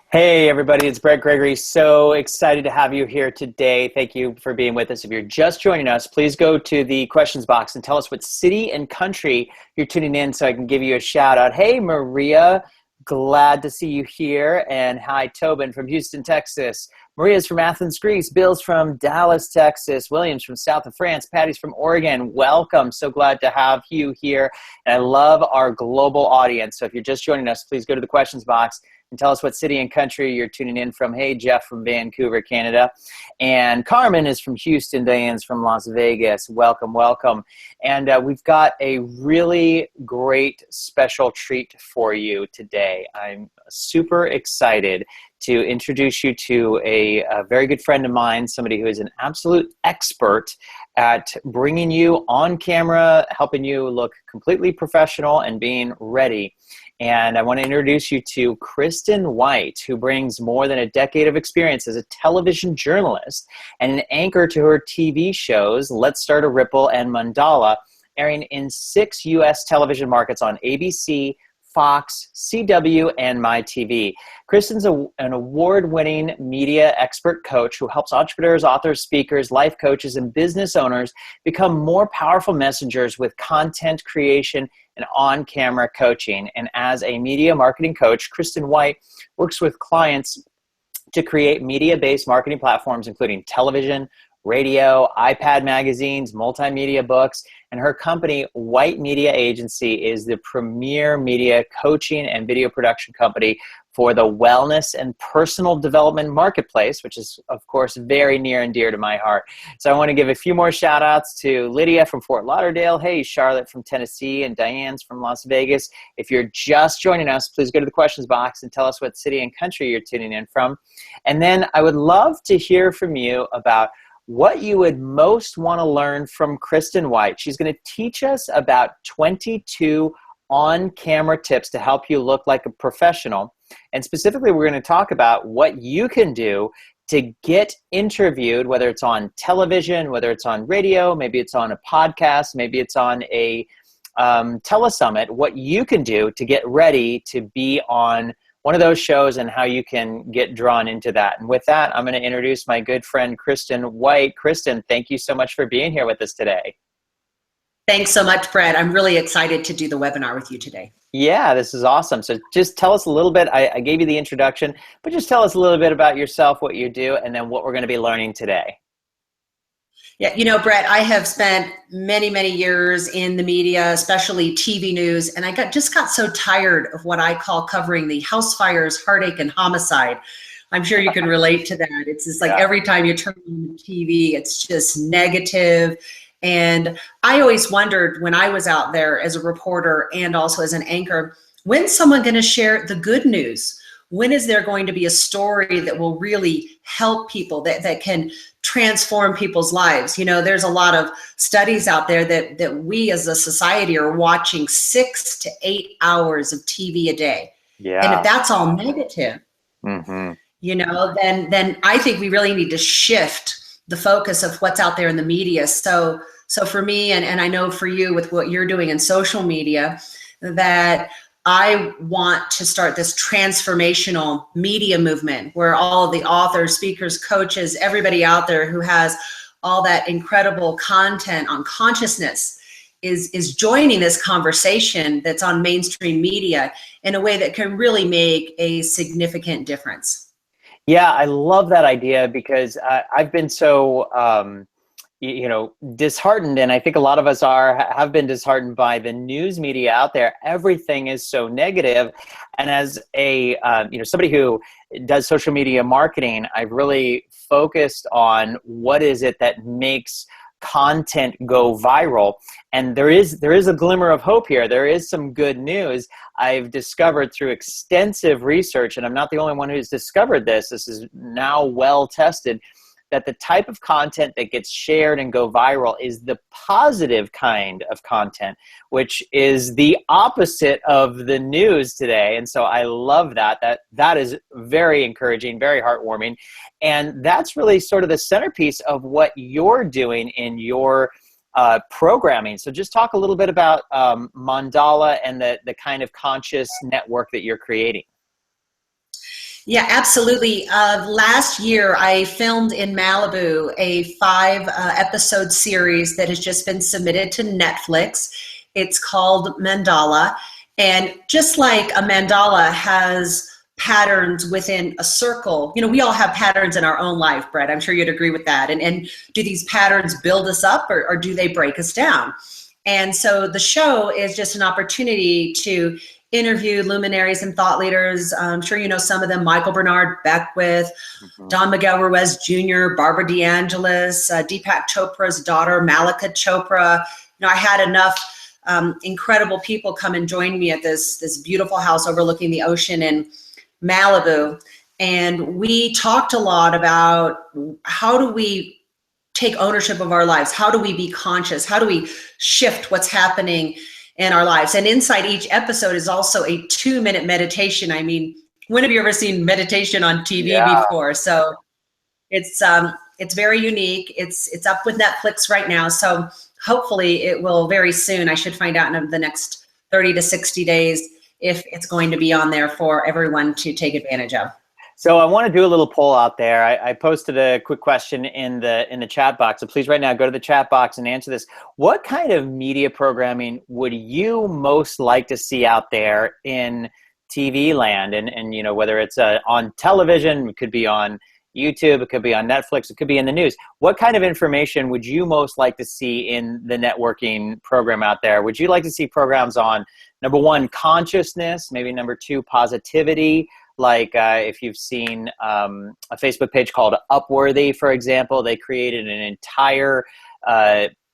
Hey everybody, it's Bret Gregory. So excited to have you here today. Thank you for being with us. If you're just joining us, please go to the questions box and tell us what city and country you're tuning in so I can give you a shout out. Hey Maria, glad to see you here. And hi Tobin from Houston, Texas. Maria's from Athens, Greece. Bill's from Dallas, Texas. William's from south of France. Patty's from Oregon. Welcome. So glad to have you here. And I love our global audience. So if you're just joining us, please go to the questions box and tell us what city and country you're tuning in from. Hey, Jeff from Vancouver, Canada. And Carmen is from Houston. Diane's from Las Vegas. Welcome, welcome. And we've got a really great special treat for you today. I'm super excited to introduce you to a very good friend of mine, somebody who is an absolute expert at bringing you on camera, helping you look completely professional and being ready. And I want to introduce you to Kristen White, who brings more than a decade of experience as a television journalist and an anchor to her TV shows, Let's Start a Ripple and Mandala, airing in 6 U.S. television markets on ABC, Fox, CW, and MyTV. Kristen's an award-winning media expert coach who helps entrepreneurs, authors, speakers, life coaches, and business owners become more powerful messengers with content creation and on-camera coaching. And as a media marketing coach, Kristen White works with clients to create media-based marketing platforms, including television, radio, iPad magazines, multimedia books, and her company, White Media Agency, is the premier media coaching and video production company for the wellness and personal development marketplace, which is, of course, very near and dear to my heart. So I want to give a few more shout outs to Lydia from Fort Lauderdale. Hey, Charlotte from Tennessee, and Diane's from Las Vegas. If you're just joining us, please go to the questions box and tell us what city and country you're tuning in from. And then I would love to hear from you about what you would most want to learn from Kristen White. She's going to teach us about 22 on-camera tips to help you look like a professional. And specifically, we're going to talk about what you can do to get interviewed, whether it's on television, whether it's on radio, maybe it's on a podcast, maybe it's on a telesummit, what you can do to get ready to be on one of those shows and how you can get drawn into that. And with that, I'm going to introduce my good friend, Kristen White. Kristen, thank you so much for being here with us today. Thanks so much, Brett. I'm really excited to do the webinar with you today. Yeah, this is awesome. So just tell us a little bit, I gave you the introduction, but just tell us a little bit about yourself, what you do, and then what we're going to be learning today. Yeah, you know, Brett, I have spent many, many years in the media, especially TV news, and I just got so tired of what I call covering the house fires, heartache, and homicide. I'm sure you can relate to that. It's just like every time you turn on TV, it's just negative. And I always wondered when I was out there as a reporter and also as an anchor, when's someone going to share the good news? When is there going to be a story that will really help people, that can transform people's lives? You know, there's a lot of studies out there that we as a society are watching 6 to 8 hours of TV a day. Yeah. And if that's all negative, you know, then I think we really need to shift the focus of what's out there in the media. So for me, and I know for you with what you're doing in social media, that I want to start this transformational media movement where all of the authors, speakers, coaches, everybody out there who has all that incredible content on consciousness is joining this conversation that's on mainstream media in a way that can really make a significant difference. Yeah, I love that idea because I've been so disheartened, and I think a lot of us have been disheartened by the news media out there. Everything is so negative, and as a somebody who does social media marketing, I've really focused on what is it that makes content go viral. And there is a glimmer of hope here. There is some good news I've discovered through extensive research, and I'm not the only one who's discovered this. This is now well tested, that the type of content that gets shared and go viral is the positive kind of content, which is the opposite of the news today. And so I love that. That is very encouraging, very heartwarming. And that's really sort of the centerpiece of what you're doing in your programming. So just talk a little bit about Mandala and the kind of conscious network that you're creating. Yeah, absolutely. Last year, I filmed in Malibu a 5 episode series that has just been submitted to Netflix. It's called Mandala. And just like a mandala has patterns within a circle, you know, we all have patterns in our own life, Brett. I'm sure you'd agree with that. And do these patterns build us up, or do they break us down? And so the show is just an opportunity to interview luminaries and thought leaders. I'm sure you know some of them: Michael Bernard Beckwith, Don Miguel Ruiz Jr., Barbara DeAngelis, Deepak Chopra's daughter, Malika Chopra. You know, I had enough incredible people come and join me at this beautiful house overlooking the ocean in Malibu. And we talked a lot about how do we take ownership of our lives? How do we be conscious? How do we shift what's happening in our lives? And inside each episode is also a 2-minute meditation. I mean, when have you ever seen meditation on TV before? So it's very unique. It's up with Netflix right now. So hopefully it will very soon. I should find out in the next 30 to 60 days if it's going to be on there for everyone to take advantage of. So I want to do a little poll out there. I posted a quick question in the chat box. So please right now go to the chat box and answer this. What kind of media programming would you most like to see out there in TV land? And you know, whether it's on television, it could be on YouTube, it could be on Netflix, it could be in the news. What kind of information would you most like to see in the networking program out there? Would you like to see programs on, number one, consciousness, maybe number two, positivity? Like if you've seen a Facebook page called Upworthy, for example, they created an entire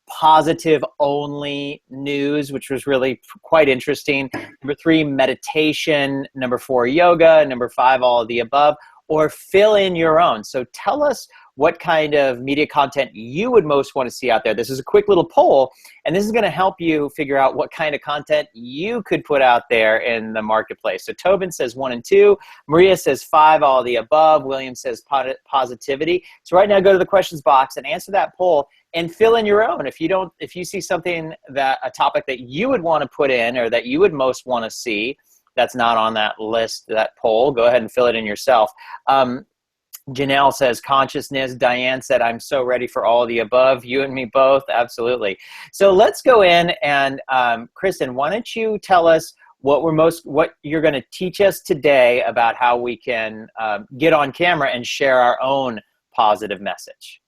positive only news, which was really quite interesting. Number three, meditation. Number four, yoga. Number five, all of the above. Or fill in your own. So tell us what kind of media content you would most want to see out there. This is a quick little poll, and this is going to help you figure out what kind of content you could put out there in the marketplace. So Tobin says 1 and 2. Maria says 5, all of the above. William says positivity. So right now, go to the questions box and answer that poll and fill in your own. If you see something, a topic that you would want to put in or that you would most want to see that's not on that list, that poll, go ahead and fill it in yourself. Janelle says consciousness. Diane said, I'm so ready for all of the above. You and me both. Absolutely. So let's go in and Kristen, why don't you tell us what you're going to teach us today about how we can get on camera and share our own positive message.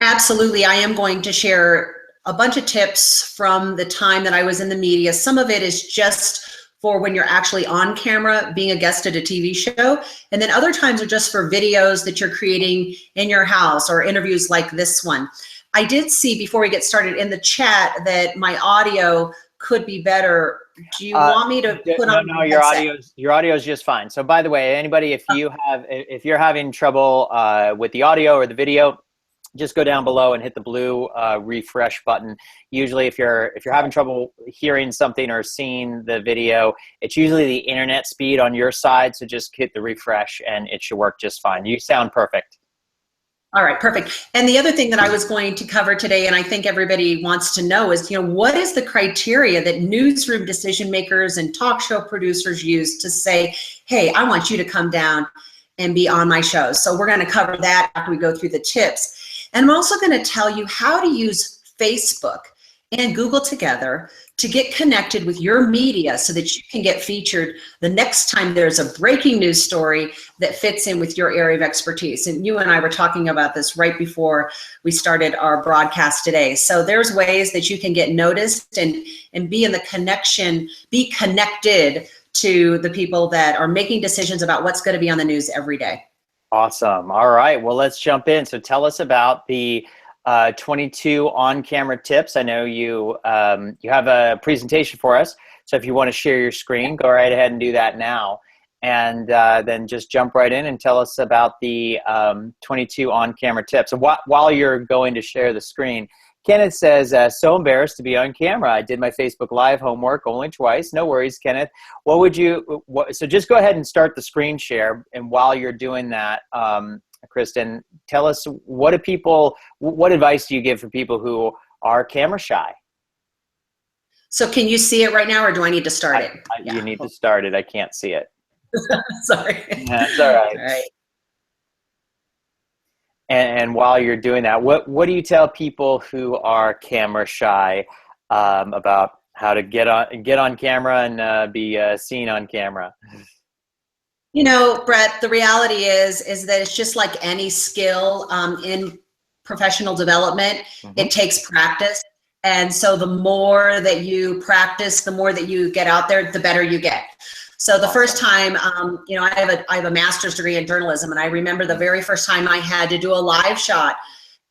Absolutely. I am going to share a bunch of tips from the time that I was in the media. Some of it is just for when you're actually on camera being a guest at a TV show. And then other times are just for videos that you're creating in your house or interviews like this one. I did see before we get started in the chat that my audio could be better. Do you want me to put on? No, your audio is just fine. So by the way, anybody, if you're having trouble with the audio or the video, just go down below and hit the blue refresh button. Usually if you're having trouble hearing something or seeing the video, it's usually the internet speed on your side. So just hit the refresh and it should work just fine. You sound perfect. All right, perfect. And the other thing that I was going to cover today, and I think everybody wants to know, is, you know, what is the criteria that newsroom decision makers and talk show producers use to say, hey, I want you to come down and be on my show. So we're going to cover that after we go through the tips. And I'm also going to tell you how to use Facebook and Google together to get connected with your media so that you can get featured the next time there's a breaking news story that fits in with your area of expertise. And you and I were talking about this right before we started our broadcast today. So there's ways that you can get noticed and be in the connection, be connected to the people that are making decisions about what's going to be on the news every day. Awesome. All right. Well, let's jump in. So tell us about the 22 on-camera tips. I know you have a presentation for us. So if you want to share your screen, go right ahead and do that now. And then just jump right in and tell us about the 22 on-camera tips. And while you're going to share the screen, Kenneth says, so embarrassed to be on camera. I did my Facebook Live homework only twice. No worries, Kenneth. So just go ahead and start the screen share. And while you're doing that, Kristen, tell us, what advice do you give for people who are camera shy? So can you see it right now, or do I need to start it? You need to start it. I can't see it. Sorry. That's all right. All right. And while you're doing that, what do you tell people who are camera shy about how to get on camera and be seen on camera? You know, Brett, the reality is that it's just like any skill in professional development. It takes practice. And so the more that you practice, the more that you get out there, the better you get. So the first time, you know, I have a master's degree in journalism, and I remember the very first time I had to do a live shot,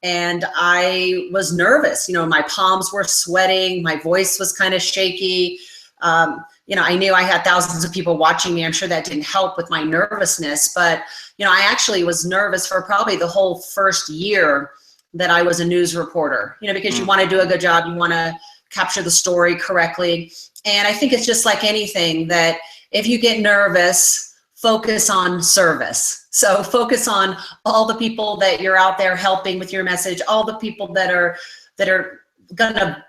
and I was nervous. You know, my palms were sweating, my voice was kind of shaky. You know, I knew I had thousands of people watching me. I'm sure that didn't help with my nervousness, but you know, I actually was nervous for probably the whole first year that I was a news reporter, you know, because you want to do a good job, you want to capture the story correctly. And I think it's just like anything, that if you get nervous, focus on service. So focus on all the people that you're out there helping with your message, all the people that are gonna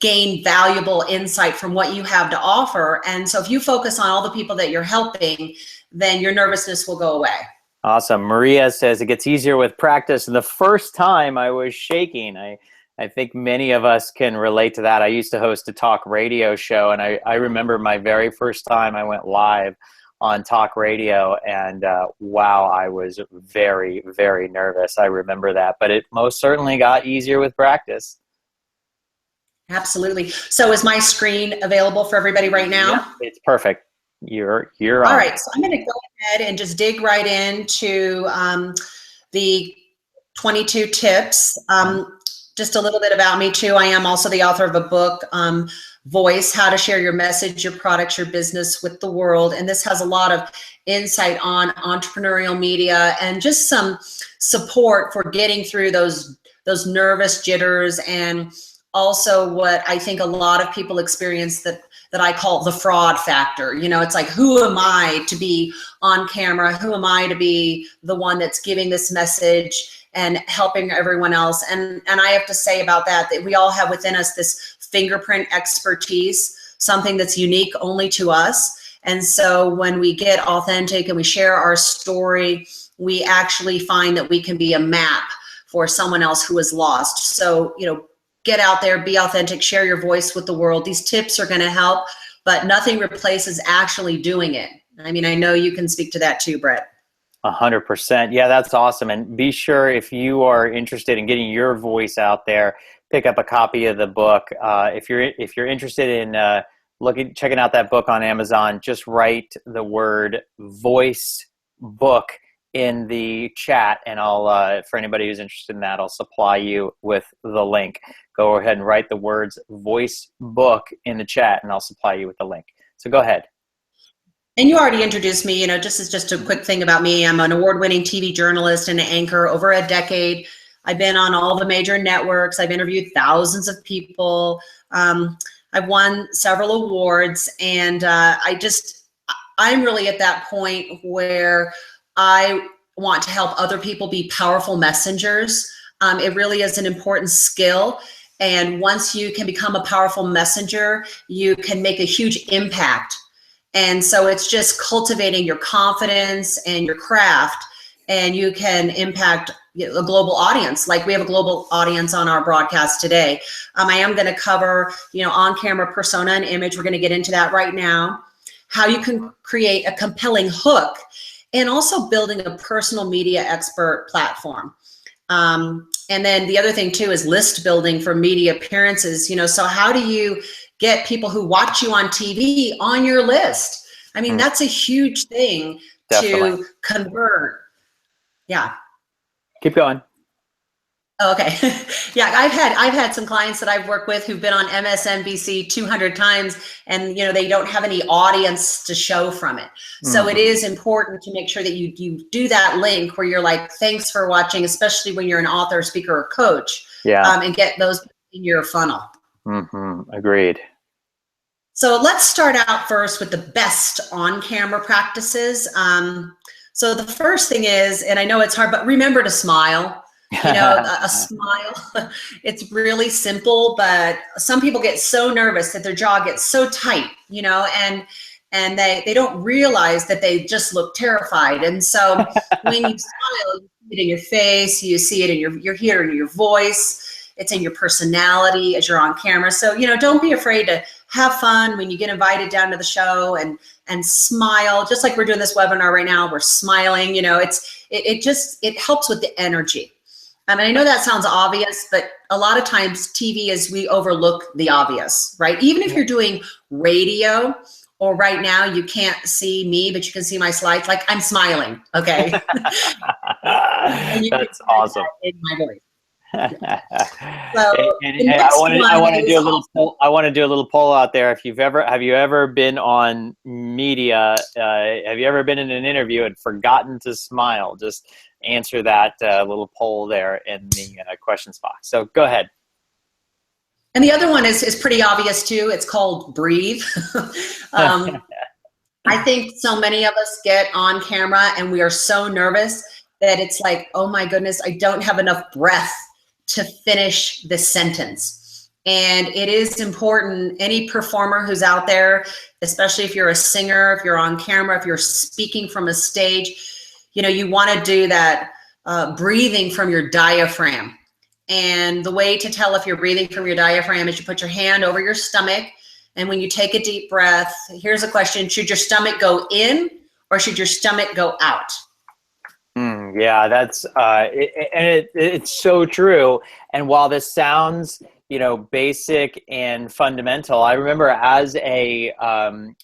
gain valuable insight from what you have to offer. And so if you focus on all the people that you're helping, then your nervousness will go away. Awesome. Maria says it gets easier with practice. And the first time I was shaking. I think many of us can relate to that. I used to host a talk radio show, and I remember my very first time I went live on talk radio, and wow, I was very, very nervous. I remember that, but it most certainly got easier with practice. Absolutely. So is my screen available for everybody right now? Yeah, it's perfect. You're on. All right, so I'm going to go ahead and just dig right into the 22 tips. Just a little bit about me too. I am also the author of a book, Voice, How to Share Your Message, Your Products, Your Business with the World. And this has a lot of insight on entrepreneurial media and just some support for getting through those nervous jitters, and also what I think a lot of people experience that I call the fraud factor. You know, it's like, who am I to be on camera? Who am I to be the one that's giving this message and helping everyone else? And I have to say about that we all have within us this fingerprint expertise, something that's unique only to us. And so when we get authentic and we share our story, we actually find that we can be a map for someone else who is lost. So, you know, get out there, be authentic, share your voice with the world. These tips are going to help, but nothing replaces actually doing it. I mean, I know you can speak to that too, Brett. 100%. Yeah, that's awesome. And be sure, if you are interested in getting your voice out there, pick up a copy of the book. If you're interested in checking out that book on Amazon, just write the word voice book in the chat, and I'll for anybody who's interested in that, I'll supply you with the link. Go ahead and write the words voice book in the chat, and I'll supply you with the link. So go ahead. And you already introduced me. You know, just a quick thing about me. I'm an award-winning TV journalist and an anchor over a decade. I've been on all the major networks. I've interviewed thousands of people. I've won several awards, and I'm really at that point where I want to help other people be powerful messengers. It really is an important skill. And once you can become a powerful messenger, you can make a huge impact. And so it's just cultivating your confidence and your craft, and you can impact a global audience. Like we have a global audience on our broadcast today. I am going to cover, you know, on-camera persona and image. We're going to get into that right now. How you can create a compelling hook, and also building a personal media expert platform. And then the other thing too is list building for media appearances. You know, so how do you get people who watch you on TV on your list? I mean, that's a huge thing. Definitely. To convert. Yeah. Keep going. Oh, okay. Yeah, I've had some clients that I've worked with who've been on MSNBC 200 times, and you know, they don't have any audience to show from it. So it is important to make sure that you do that link where you're like, thanks for watching, especially when you're an author, speaker, or coach. Yeah. And get those in your funnel. Agreed. So let's start out first with the best on-camera practices. So the first thing is, and I know it's hard, but remember to smile. You know, a smile, it's really simple, but some people get so nervous that their jaw gets so tight, you know, and and they don't realize that they just look terrified. And so when you smile, you see it in your face, you see it in you're hearing your voice, it's in your personality as you're on camera. So, you know, don't be afraid to have fun when you get invited down to the show, and smile, just like we're doing this webinar right now. We're smiling, you know, it helps with the energy. I mean, I know that sounds obvious, but a lot of times TV is, we overlook the obvious, right? Even if you're doing radio, or right now you can't see me, but you can see my slides, like I'm smiling, okay? That's awesome. In my voice. So I want to do a little poll. I want to do a little poll out there. If have you ever been on media? Have you ever been in an interview and forgotten to smile? Just answer that little poll there in the questions box. So go ahead. And the other one is pretty obvious too. It's called breathe. I think so many of us get on camera and we are so nervous that it's like, oh my goodness, I don't have enough breath to finish the sentence. And it is important, any performer who's out there, especially if you're a singer, if you're on camera, if you're speaking from a stage, you know, you want to do that breathing from your diaphragm. And the way to tell if you're breathing from your diaphragm is you put your hand over your stomach, and when you take a deep breath, here's a question: should your stomach go in or should your stomach go out? Yeah, that's it's so true. And while this sounds, you know, basic and fundamental, I remember as a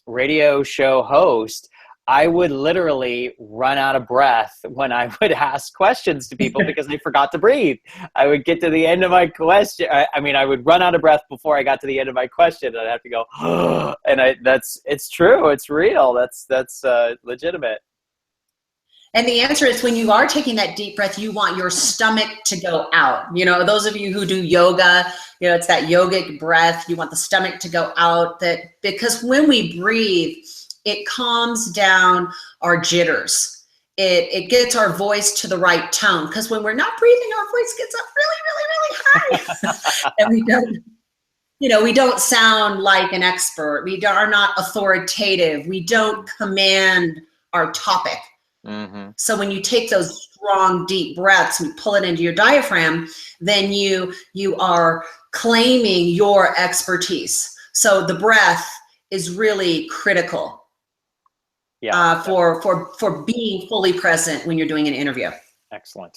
radio show host, I would literally run out of breath when I would ask questions to people because I forgot to breathe. I would get to the end of my question. I would run out of breath before I got to the end of my question, and I'd have to go, and it's true. It's real. That's legitimate. And the answer is, when you are taking that deep breath, you want your stomach to go out. You know, those of you who do yoga, you know, it's that yogic breath. You want the stomach to go out, because when we breathe, it calms down our jitters. It gets our voice to the right tone, because when we're not breathing, our voice gets up really, really, really high. And we don't sound like an expert. We are not authoritative. We don't command our topic. Mm-hmm. So when you take those strong, deep breaths and pull it into your diaphragm, then you are claiming your expertise. So the breath is really critical. Yeah. For being fully present when you're doing an interview. Excellent.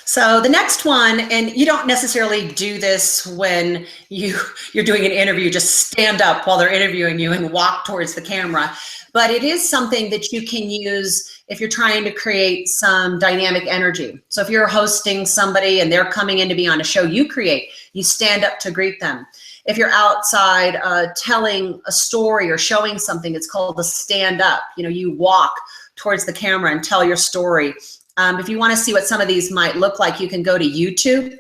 So the next one, and you don't necessarily do this when you're doing an interview, just stand up while they're interviewing you and walk towards the camera. But it is something that you can use if you're trying to create some dynamic energy. So if you're hosting somebody and they're coming in to be on a show you create, you stand up to greet them. If you're outside telling a story or showing something, it's called a stand up. You know, you walk towards the camera and tell your story. If you want to see what some of these might look like, you can go to YouTube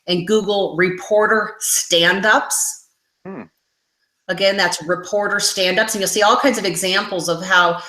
and Google reporter stand-ups. Again, that's reporter stand-ups, and you'll see all kinds of examples of how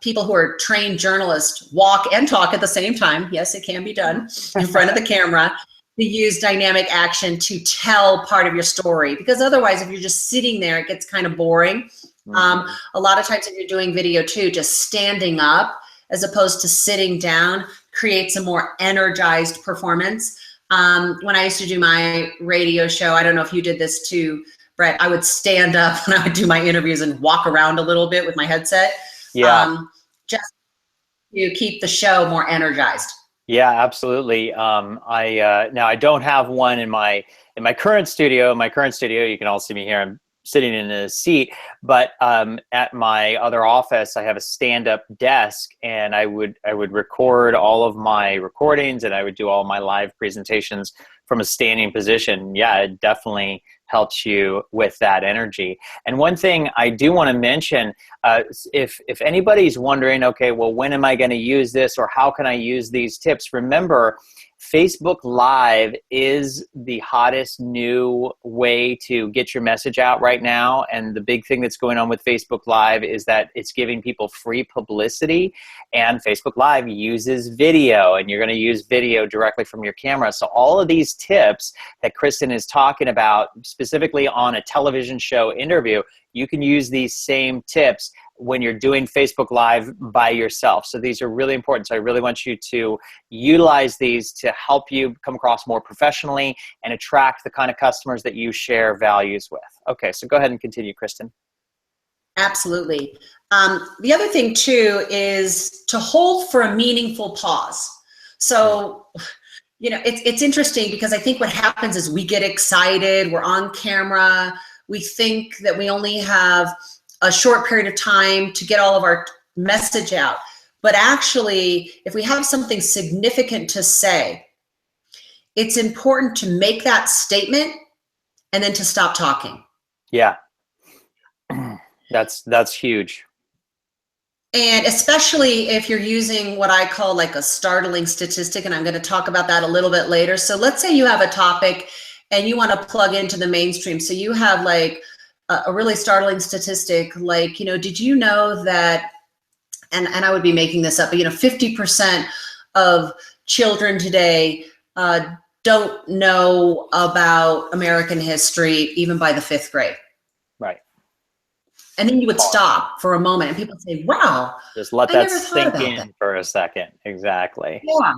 people who are trained journalists walk and talk at the same time. Yes, it can be done in front of the camera. To use dynamic action to tell part of your story, because otherwise, if you're just sitting there, it gets kind of boring. A lot of times, if you're doing video too, just standing up as opposed to sitting down creates a more energized performance. When I used to do my radio show, I don't know if you did this too, Bret, I would stand up and I would do my interviews and walk around a little bit with my headset. Yeah. Just to keep the show more energized. Yeah, absolutely. Now I don't have one in my current studio. My current studio, you can all see me here. I'm sitting in a seat, but at my other office, I have a stand-up desk, and I would record all of my recordings, and I would do all my live presentations from a standing position. Yeah, it definitely helps you with that energy. And one thing I do want to mention, if anybody's wondering, okay, well, when am I going to use this, or how can I use these tips? Remember, Facebook Live is the hottest new way to get your message out right now. And the big thing that's going on with Facebook Live is that it's giving people free publicity, and Facebook Live uses video, and you're going to use video directly from your camera. So all of these tips that Kristen is talking about, specifically on a television show interview, you can use these same tips when you're doing Facebook Live by yourself. So these are really important. So I really want you to utilize these to help you come across more professionally and attract the kind of customers that you share values with. Okay, so go ahead and continue, Kristen. Absolutely. The other thing too is to hold for a meaningful pause. So, you know, it's interesting because I think what happens is we get excited, we're on camera, we think that we only have a short period of time to get all of our message out. But actually, if we have something significant to say, it's important to make that statement and then to stop talking. Yeah, that's huge. And especially if you're using what I call like a startling statistic, and I'm going to talk about that a little bit later. So let's say you have a topic and you want to plug into the mainstream. So you have like a really startling statistic, like, you know, did you know that, and I would be making this up, but, you know, 50% of children today don't know about American history even by the 5th grade. Right. And then you would stop for a moment and people would say, wow. Just let that sink in for a second. Exactly. Yeah.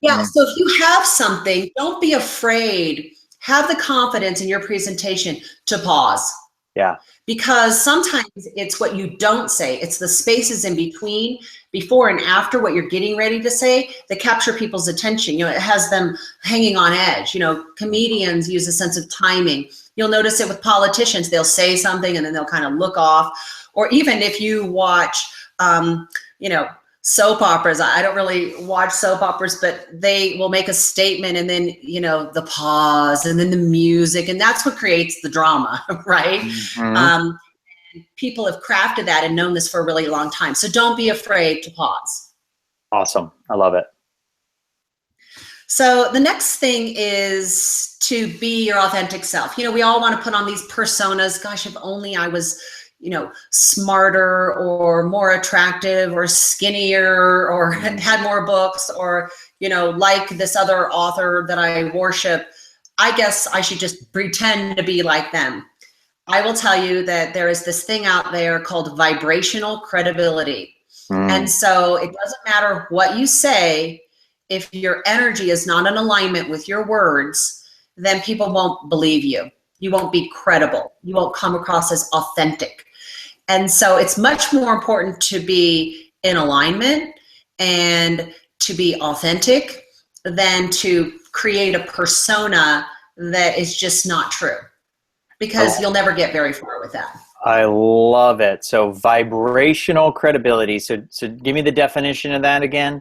Yeah. So if you have something, don't be afraid. Have the confidence in your presentation to pause. Yeah. Because sometimes it's what you don't say. It's the spaces in between, before and after what you're getting ready to say, that capture people's attention. You know, it has them hanging on edge. You know, comedians use a sense of timing. You'll notice it with politicians. They'll say something and then they'll kind of look off. Or even if you watch, you know, soap operas. I don't really watch soap operas, but they will make a statement and then, you know, the pause and then the music, and that's what creates the drama, right? Mm-hmm. People have crafted that and known this for a really long time. So don't be afraid to pause. Awesome. I love it. So the next thing is to be your authentic self. You know, we all want to put on these personas. Gosh, if only I was, you know, smarter or more attractive or skinnier or had more books or, you know, like this other author that I worship, I guess I should just pretend to be like them. I will tell you that there is this thing out there called vibrational credibility. And so it doesn't matter what you say, if your energy is not in alignment with your words, then people won't believe you. You won't be credible. You won't come across as authentic. And so it's much more important to be in alignment and to be authentic than to create a persona that is just not true, because you'll never get very far with that. I love it. So vibrational credibility. So give me the definition of that again.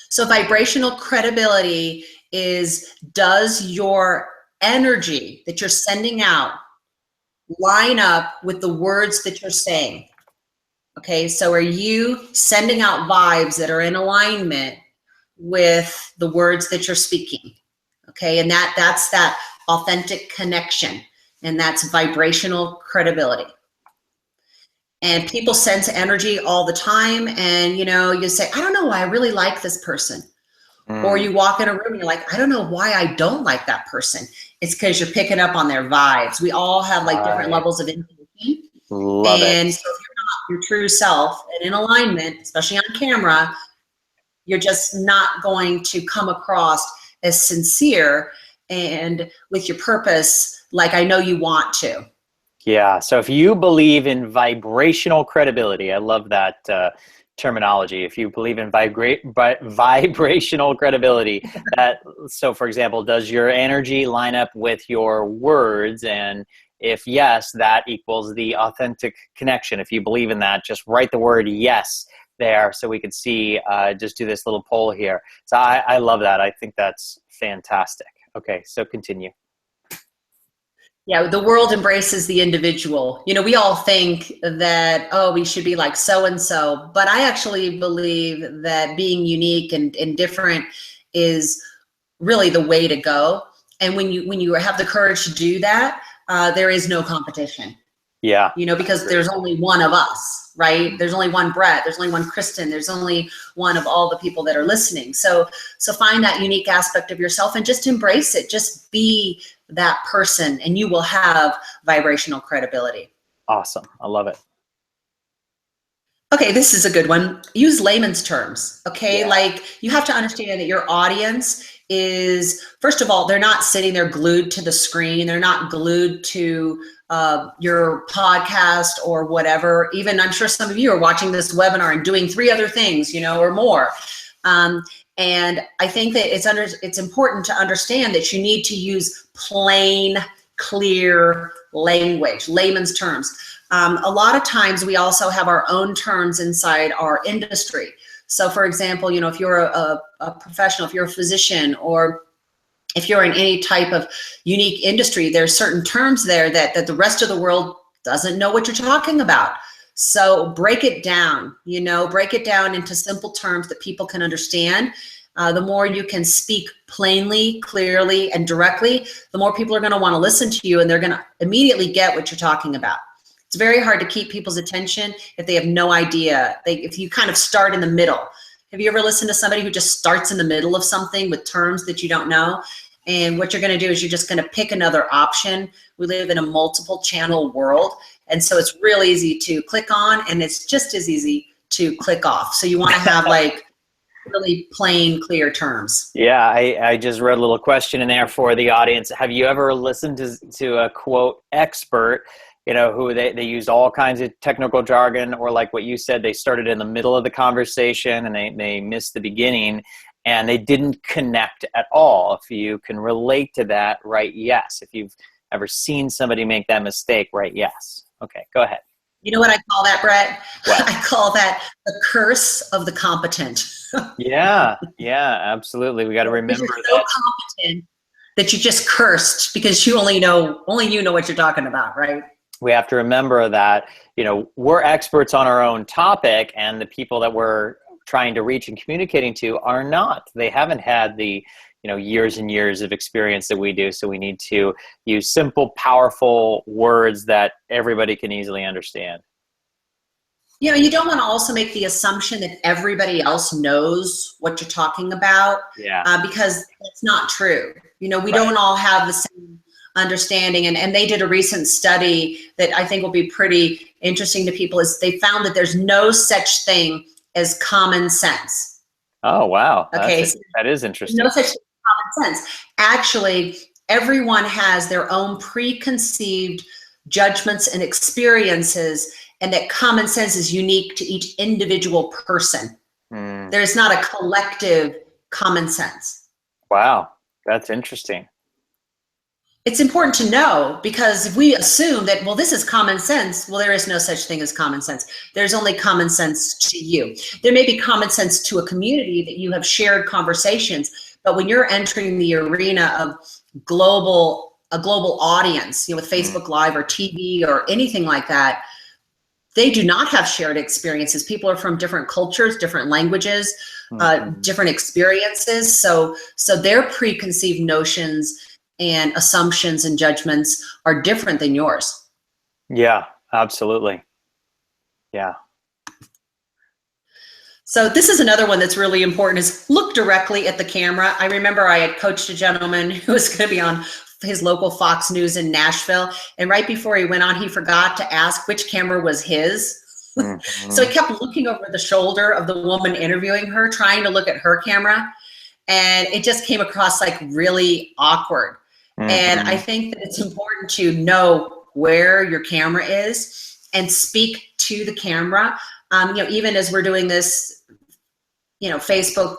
So vibrational credibility is, does your energy that you're sending out line up with the words that you're saying? Okay, so are you sending out vibes that are in alignment with the words that you're speaking? Okay, and that's that authentic connection, and that's vibrational credibility. And people sense energy all the time, and you know, you say, I don't know why I really like this person. Or you walk in a room and you're like, I don't know why I don't like that person. It's because you're picking up on their vibes. We all have like different levels of intuition. Love and it. So if you're not your true self and in alignment, especially on camera, you're just not going to come across as sincere and with your purpose like I know you want to. Yeah. So if you believe in vibrational credibility, I love that terminology. If you believe in vibrational credibility, so for example, does your energy line up with your words? And if yes, that equals the authentic connection. If you believe in that, just write the word yes there so we can see, just do this little poll here. So I love that. I think that's fantastic. Okay, so continue. Yeah, the world embraces the individual. You know, we all think that, oh, we should be like so-and-so, but I actually believe that being unique and different is really the way to go. And when you have the courage to do that, there is no competition. Yeah. You know, because there's only one of us, right? There's only one Bret, there's only one Kristen, there's only one of all the people that are listening. So find that unique aspect of yourself and just embrace it. Just be that person and you will have vibrational credibility. Awesome. I love it. Okay, this is a good one. Use layman's terms, okay? Yeah. Like, you have to understand that your audience is, first of all, they're not sitting there glued to the screen. They're not glued to your podcast or whatever. Even I'm sure some of you are watching this webinar and doing 3 other things, you know, or more. And I think that it's important to understand that you need to use plain, clear language, layman's terms. A lot of times we also have our own terms inside our industry. So for example, you know, if you're a professional, if you're a physician, or if you're in any type of unique industry, there's certain terms there that the rest of the world doesn't know what you're talking about. So break it down, you know, break it down into simple terms that people can understand. The more you can speak plainly, clearly, and directly, the more people are going to want to listen to you, and they're going to immediately get what you're talking about. It's very hard to keep people's attention if they have no idea. If you kind of start in the middle. Have you ever listened to somebody who just starts in the middle of something with terms that you don't know? And what you're going to do is you're just going to pick another option. We live in a multiple channel world. And so it's real easy to click on, and it's just as ezy to click off. So you want to have like really plain, clear terms. Yeah, I just wrote a little question in there for the audience. Have you ever listened to a quote expert, you know, who they use all kinds of technical jargon, or like what you said, they started in the middle of the conversation and they missed the beginning and they didn't connect at all? If you can relate to that, write yes. If you've ever seen somebody make that mistake, write yes. Okay, go ahead. You know what I call that, Bret? What? I call that the curse of the competent. Yeah, absolutely. We got to remember you're so competent that you just cursed because only you know what you're talking about, right? We have to remember that, you know, we're experts on our own topic, and the people that we're trying to reach and communicating to are not. They haven't had the, you know, years and years of experience that we do. So we need to use simple, powerful words that everybody can easily understand. You know, you don't want to also make the assumption that everybody else knows what you're talking about. Yeah. Because that's not true. You know, we don't all have the same understanding. And they did a recent study that I think will be pretty interesting to people. Is they found that there's no such thing as common sense. Oh, wow. Okay. That is interesting. No such thing as common sense. Actually, everyone has their own preconceived judgments and experiences, and that common sense is unique to each individual person. There's not a collective common sense. Wow. That's interesting. It's important to know, because if we assume that, well, this is common sense, well, there is no such thing as common sense. There's only common sense to you. There may be common sense to a community that you have shared conversations, but when you're entering the arena of a global audience, you know, with Facebook Live or TV or anything like that, they do not have shared experiences. People are from different cultures, different languages, different experiences. So their preconceived notions and assumptions and judgments are different than yours. Yeah, absolutely. Yeah. So this is another one that's really important, is look directly at the camera. I remember I had coached a gentleman who was going to be on his local Fox News in Nashville. And right before he went on, he forgot to ask which camera was his. So he kept looking over the shoulder of the woman interviewing her, trying to look at her camera. And it just came across like really awkward. And I think that it's important to know where your camera is and speak to the camera. You know, even as we're doing this, you know, Facebook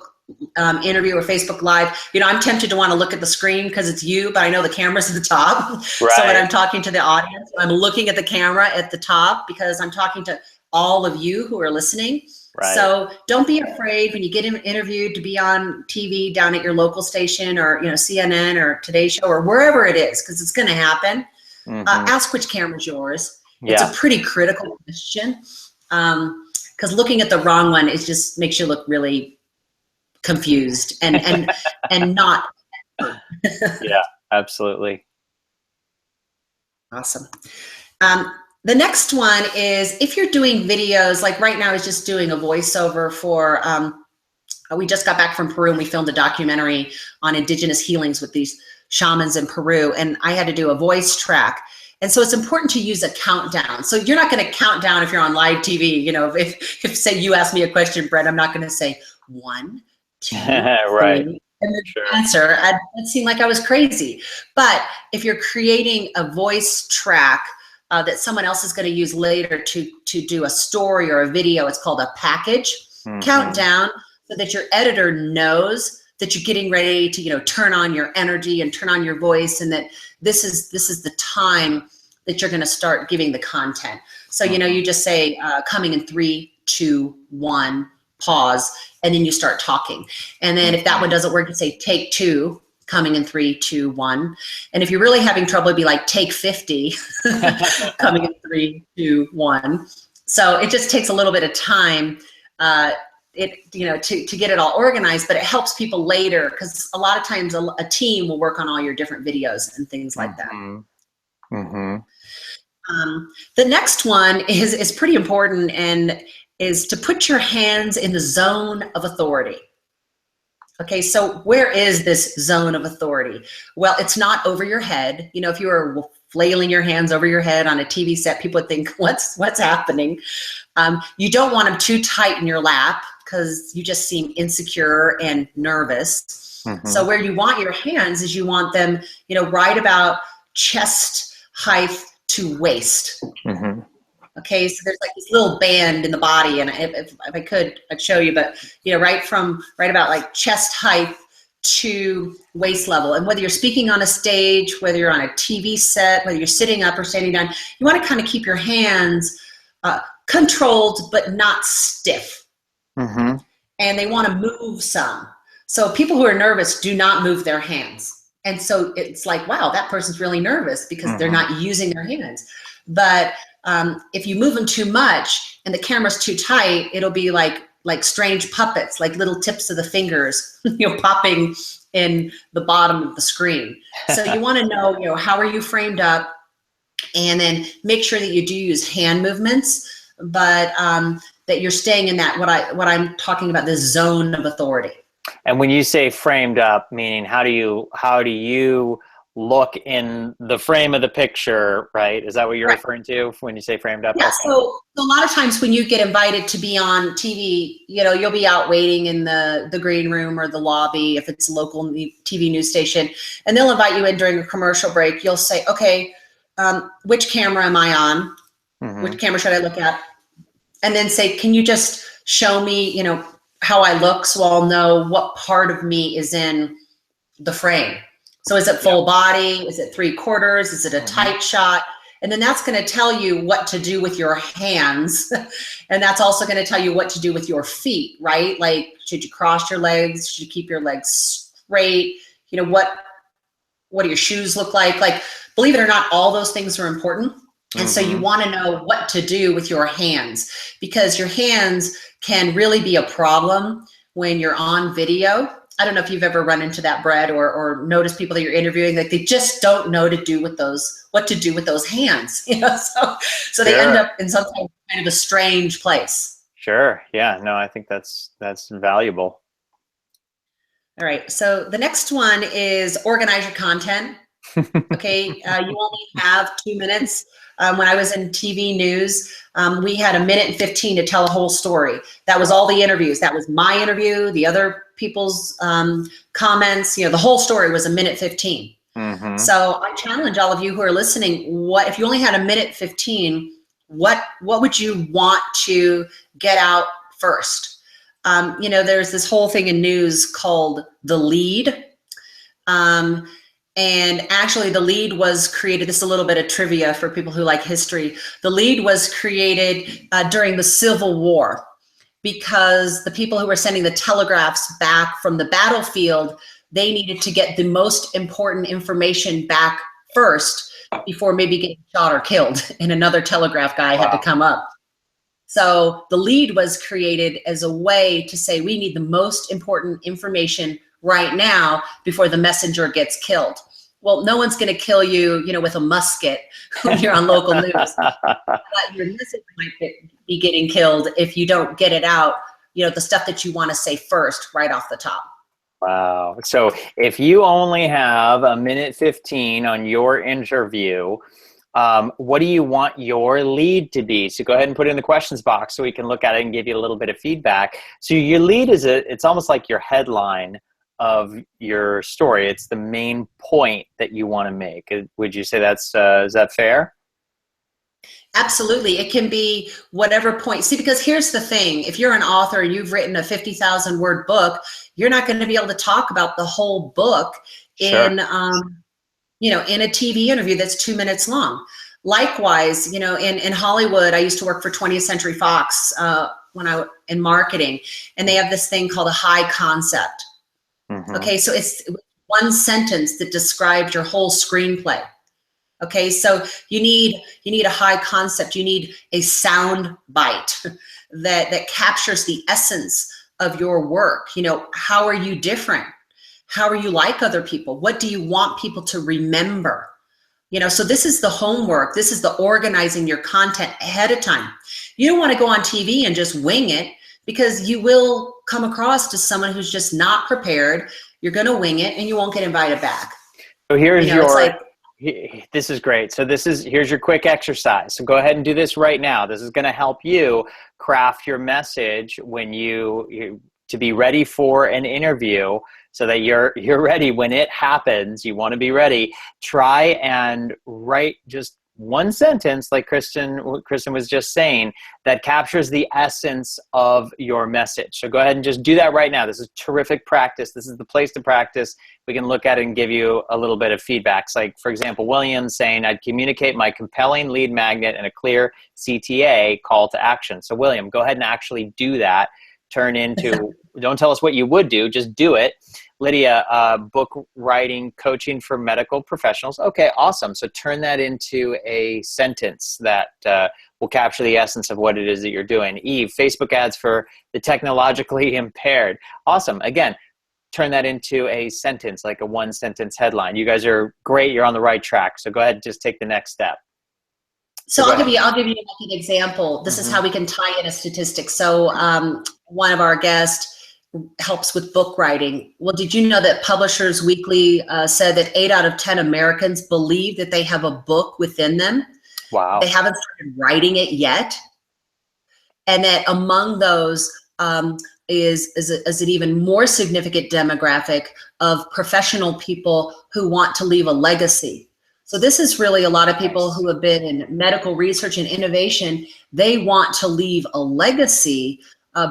interview or Facebook Live, you know, I'm tempted to want to look at the screen because it's you, but I know the camera's at the top. Right. So when I'm talking to the audience, I'm looking at the camera at the top because I'm talking to all of you who are listening. Right. So don't be afraid when you get interviewed to be on TV down at your local station, or, you know, CNN or Today Show or wherever it is, because it's going to happen. Ask which camera's yours. It's a pretty critical question, because looking at the wrong one, it just makes you look really confused and not. Yeah, absolutely. Awesome. The next one is if you're doing videos, like right now I was just doing a voiceover for, we just got back from Peru and we filmed a documentary on indigenous healings with these shamans in Peru, and I had to do a voice track. And so it's important to use a countdown. So you're not going to count down if you're on live TV. You know, if say you ask me a question, Brett, I'm not going to say 1, 2, right. 3, and then Sure. answer. It seemed like I was crazy. But if you're creating a voice track that someone else is going to use later to do a story or a video, it's called a package. Count down so that your editor knows that you're getting ready to, you know, turn on your energy and turn on your voice, and that this is the time that you're going to start giving the content. So, you know, you just say coming in 3, 2, 1, pause, and then you start talking. And then if that one doesn't work, you say take 2, coming in 3, 2, 1. And if you're really having trouble, it'd be like take 50, coming in 3, 2, 1. So it just takes a little bit of time to get it all organized, but it helps people later, because a lot of times a team will work on all your different videos and things like that. The next one is pretty important, and is to put your hands in the zone of authority. Okay, so where is this zone of authority? Well, it's not over your head. You know, if you were flailing your hands over your head on a TV set, people would think, what's happening? You don't want them too tight in your lap, because you just seem insecure and nervous. So where you want your hands is you want them, you know, right about chest height to waist. Okay, so there's like this little band in the body, and if I could, I'd show you, but you know, right about like chest height to waist level. And whether you're speaking on a stage, whether you're on a TV set, whether you're sitting up or standing down, you want to kind of keep your hands controlled but not stiff. And they want to move some. So people who are nervous do not move their hands. And so it's like, wow, that person's really nervous because they're not using their hands. But if you move them too much and the camera's too tight, it'll be like strange puppets, like little tips of the fingers, you know, popping in the bottom of the screen. So you want to know, you know, how are you framed up, and then make sure that you do use hand movements, but that you're staying in that, what I'm talking about, this zone of authority. And when you say framed up, meaning how do you look in the frame of the picture, right? Is that what you're referring to when you say framed up? Yeah, so a lot of times when you get invited to be on TV, you know, you'll be out waiting in the green room or the lobby if it's a local TV news station, and they'll invite you in during a commercial break. You'll say, okay, which camera am I on? Which camera should I look at? And then say, can you just show me, you know, how I look, so I'll know what part of me is in the frame. So is it full body? Is it 3/4? Is it a tight shot? And then that's going to tell you what to do with your hands. And that's also going to tell you what to do with your feet, right? Like, should you cross your legs? Should you keep your legs straight? You know, what do your shoes look like? Like, believe it or not, all those things are important. And so you want to know what to do with your hands, because your hands can really be a problem when you're on video. I don't know if you've ever run into that, Brett, or noticed people that you're interviewing, like they just don't know what to do with those hands, you know, so they end up in some kind of a strange place. Sure. Yeah, no, I think that's valuable. All right. So the next one is organize your content. Okay. You only have 2 minutes. When I was in TV news, we had 1:15 to tell a whole story. That was all the interviews. That was my interview, the other people's comments. You know, the whole story was 1:15. So I challenge all of you who are listening, what if you only had 1:15, what would you want to get out first? You know, there's this whole thing in news called the lead. And actually the lead was created, this is a little bit of trivia for people who like history. The lead was created during the Civil War, because the people who were sending the telegraphs back from the battlefield, they needed to get the most important information back first before maybe getting shot or killed, and another telegraph guy had to come up. So the lead was created as a way to say, we need the most important information right now before the messenger gets killed. Well, no one's going to kill you, with a musket when you're on local news. But your message might be getting killed if you don't get it out, the stuff that you want to say first, right off the top. Wow. So if you only have 1:15 on your interview, what do you want your lead to be? So go ahead and put it in the questions box so we can look at it and give you a little bit of feedback. So your lead it's almost like your headline of your story. It's the main point that you want to make. Would you say is that fair? Absolutely. It can be whatever point. See, because here's the thing. If you're an author and you've written a 50,000 word book, you're not going to be able to talk about the whole book in a TV interview that's 2 minutes long. Likewise, in Hollywood, I used to work for 20th Century Fox when I was in marketing, and they have this thing called a high concept. Mm-hmm. Okay, so it's one sentence that describes your whole screenplay. Okay, so you need a high concept. You need a sound bite that captures the essence of your work. How are you different? How are you like other people? What do you want people to remember? So this is the homework. This is the organizing your content ahead of time. You don't want to go on TV and just wing it, because you will come across to someone who's just not prepared. You're going to wing it and you won't get invited back. So here's this is great. So here's your quick exercise. So go ahead and do this right now. This is going to help you craft your message when you to be ready for an interview, so that you're ready when it happens. You want to be ready. Try and write just one sentence, like Kristen was just saying, that captures the essence of your message. So go ahead and just do that right now. This is terrific practice. This is the place to practice. We can look at it and give you a little bit of feedback. So like, for example, William saying, I'd communicate my compelling lead magnet and a clear CTA call to action. So William, go ahead and actually do that. Turn into, don't tell us what you would do, just do it. Lydia, book writing coaching for medical professionals. Okay, awesome. So turn that into a sentence that will capture the essence of what it is that you're doing. Eve, Facebook ads for the technologically impaired. Awesome. Again, turn that into a sentence, like a one sentence headline. You guys are great. You're on the right track. So go ahead and just take the next step. So I'll give you like an example. This is how we can tie in a statistic. So one of our guests helps with book writing. Well, did you know that Publishers Weekly said that 8 out of 10 Americans believe that they have a book within them? Wow. They haven't started writing it yet. And that among those is an even more significant demographic of professional people who want to leave a legacy. So this is really a lot of people who have been in medical research and innovation. They want to leave a legacy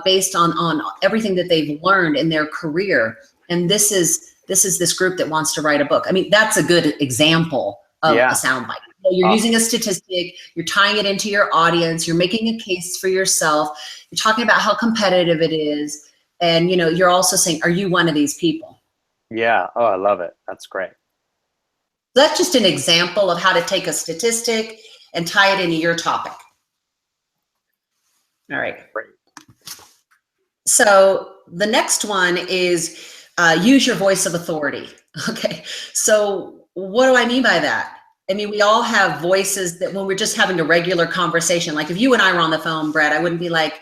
based on everything that they've learned in their career. And this is this group that wants to write a book. I mean, that's a good example of a soundbite. So you're using a statistic, you're tying it into your audience, you're making a case for yourself, you're talking about how competitive it is, and you're also saying, are you one of these people? Yeah. Oh, I love it. That's great. That's just an example of how to take a statistic and tie it into your topic. All right. Great. So the next one is use your voice of authority. Okay. So what do I mean by that? I mean, we all have voices that when we're just having a regular conversation, like if you and I were on the phone, Brett, I wouldn't be like,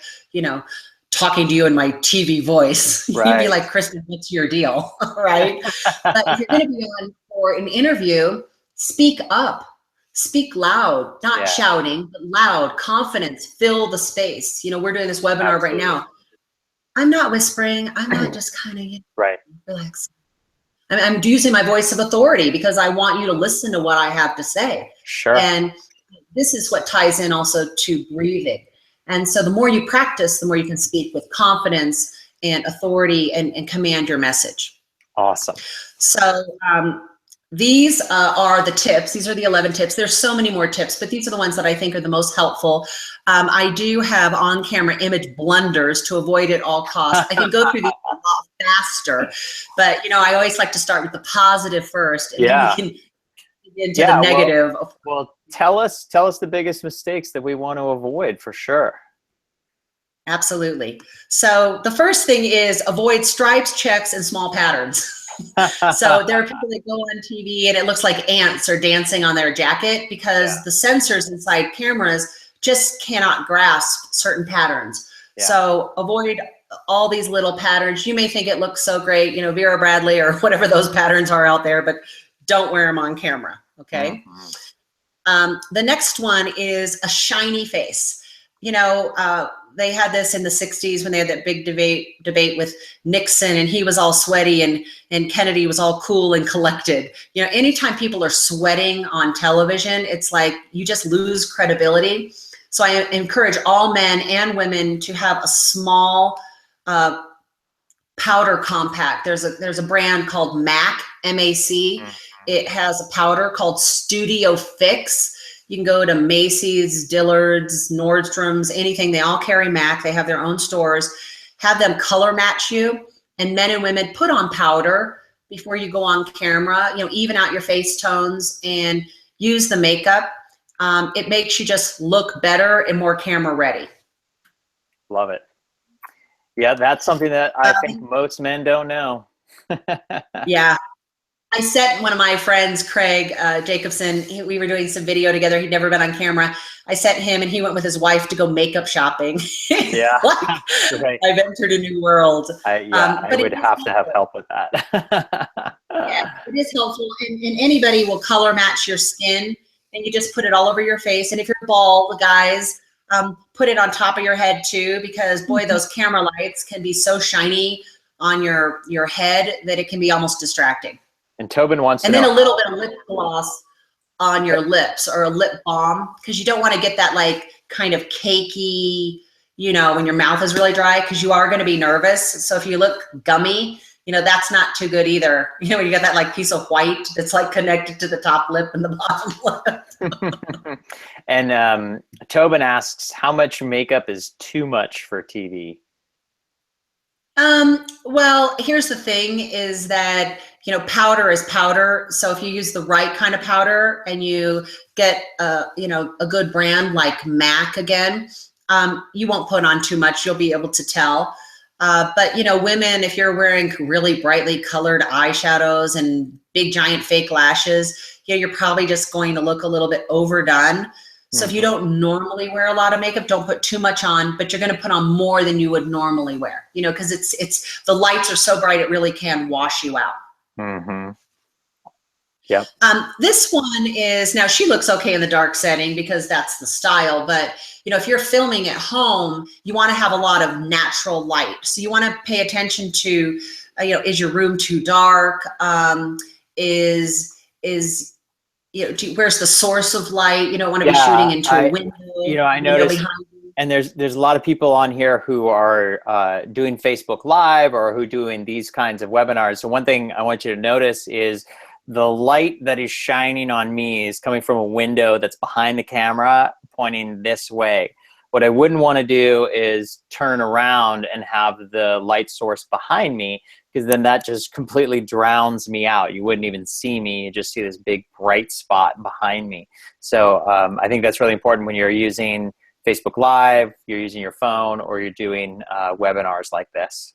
talking to you in my TV voice. Right. You'd be like, Kristen, what's your deal? Right. But if you're going to be on for an interview, speak up, speak loud, not shouting, but loud, confidence, fill the space. We're doing this webinar right now. I'm not whispering. I'm not just kind of relaxing. I'm using my voice of authority because I want you to listen to what I have to say. Sure. And this is what ties in also to breathing. And so the more you practice, the more you can speak with confidence and authority and command your message. Awesome. So these are the tips. These are the 11 tips. There's so many more tips, but these are the ones that I think are the most helpful. I do have on-camera image blunders to avoid at all costs. I can go through these a lot faster, but I always like to start with the positive first, and then we can get into the negative. Well, tell us the biggest mistakes that we want to avoid for sure. Absolutely. So the first thing is avoid stripes, checks, and small patterns. So there are people that go on TV and it looks like ants are dancing on their jacket because the sensors inside cameras just cannot grasp certain patterns. So avoid all these little patterns. You may think it looks so great, you know, Vera Bradley or whatever those patterns are out there, but don't wear them on camera, okay? The next one is a shiny face. You know, they had this in the 60s when they had that big debate with Nixon, and he was all sweaty and Kennedy was all cool and collected. You know, anytime people are sweating on television, it's like you just lose credibility. So I encourage all men and women to have a small powder compact. There's a brand called MAC, M-A-C. It has a powder called Studio Fix. You can go to Macy's, Dillard's, Nordstrom's, anything. They all carry MAC. They have their own stores. Have them color match you. And men and women put on powder before you go on camera. You know, even out your face tones and use the makeup. It makes you just look better and more camera ready. Love it. Yeah, that's something that I think most men don't know. Yeah. I sent one of my friends, Craig Jacobson, we were doing some video together. He'd never been on camera. I sent him and he went with his wife to go makeup shopping. Yeah. Like, I've entered a new world. I would have to have help with that. Yeah, it is helpful. And anybody will color match your skin and you just put it all over your face. And if you're bald, guys, put it on top of your head too, because boy, those camera lights can be so shiny on your head that it can be almost distracting. And Tobin wants to know. And then a little bit of lip gloss on your lips or a lip balm, because you don't want to get that like kind of cakey, you know, when your mouth is really dry, because you are going to be nervous. So if you look gummy, you know, that's not too good either. You know, when you got that like piece of white that's like connected to the top lip and the bottom lip. And Tobin asks, how much makeup is too much for TV? Well, here's the thing is that, you know, powder is powder. So if you use the right kind of powder and you get, you know, a good brand like MAC again, you won't put on too much. You'll be able to tell. But, you know, women, if you're wearing really brightly colored eyeshadows and big giant fake lashes, you know, you're probably just going to look a little bit overdone. So if you don't normally wear a lot of makeup, don't put too much on, but you're going to put on more than you would normally wear, you know, because it's the lights are so bright, it really can wash you out. Yep. This one is, now she looks okay in the dark setting because that's the style, but you know, if you're filming at home, you want to have a lot of natural light. So you want to pay attention to, you know, is your room too dark? You know, where's the source of light? You don't want to be shooting into a window. You know, I noticed, and there's a lot of people on here who are doing Facebook Live or who doing these kinds of webinars. So one thing I want you to notice is the light that is shining on me is coming from a window that's behind the camera pointing this way. What I wouldn't want to do is turn around and have the light source behind me, because then that just completely drowns me out. You wouldn't even see me. You just see this big bright spot behind me. So I think that's really important when you're using Facebook Live, you're using your phone, or you're doing webinars like this.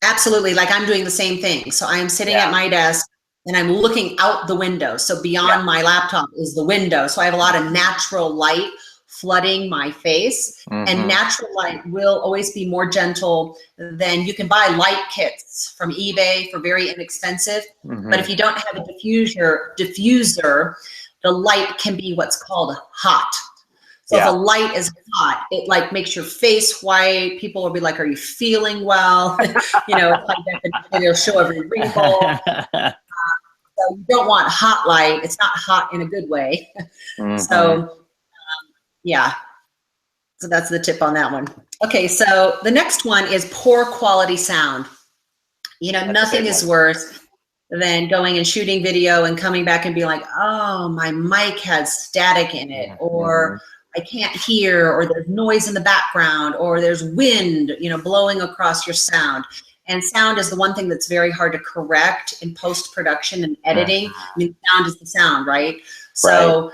Absolutely. Like I'm doing the same thing. So I'm sitting at my desk and I'm looking out the window. So beyond my laptop is the window. So I have a lot of natural light flooding my face, and natural light will always be more gentle than, you can buy light kits from eBay for very inexpensive. But if you don't have a diffuser, the light can be what's called hot. So if the light is hot, it like makes your face white. People will be like, are you feeling well? You know, it's like it'll show every wrinkle. So you don't want hot light. It's not hot in a good way. So yeah, so that's the tip on that one. Okay, so the next one is poor quality sound. You know, nothing is worse than going and shooting video and coming back and being like, oh, my mic has static in it, or I can't hear, or there's noise in the background, or there's wind, you know, blowing across your sound. And sound is the one thing that's very hard to correct in post-production and editing. I mean, sound is the sound, right? So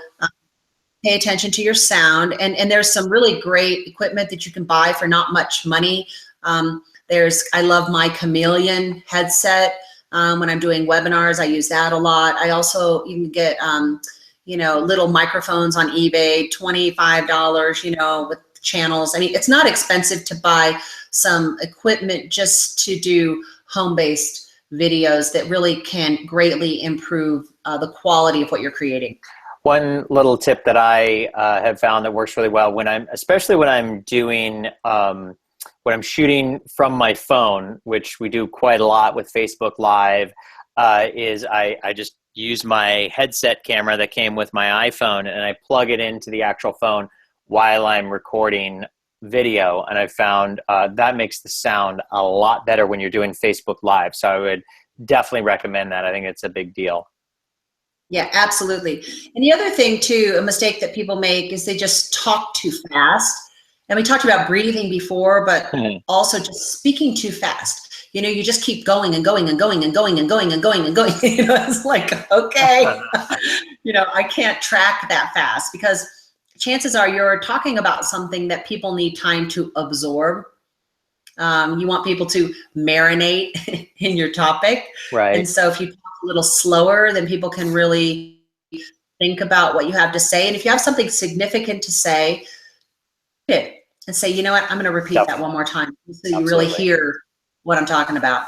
pay attention to your sound. And there's some really great equipment that you can buy for not much money. I love my Chameleon headset. When I'm doing webinars, I use that a lot. I also even get, little microphones on eBay, $25, with channels. I mean, it's not expensive to buy some equipment just to do home-based videos that really can greatly improve the quality of what you're creating. One little tip that I have found that works really well especially when I'm doing, when I'm shooting from my phone, which we do quite a lot with Facebook Live, is I just use my headset camera that came with my iPhone and I plug it into the actual phone while I'm recording video. And I found that makes the sound a lot better when you're doing Facebook Live. So I would definitely recommend that. I think it's a big deal. Yeah, absolutely. And the other thing too, a mistake that people make is they just talk too fast. And we talked about breathing before, but also just speaking too fast. You just keep going and going and going and going and going and going and going. It's like, okay, I can't track that fast, because chances are you're talking about something that people need time to absorb. You want people to marinate in your topic. Right. And so if you talk a little slower, then people can really think about what you have to say. And if you have something significant to say, it and say, you know what, I'm going to repeat that one more time so you really hear what I'm talking about.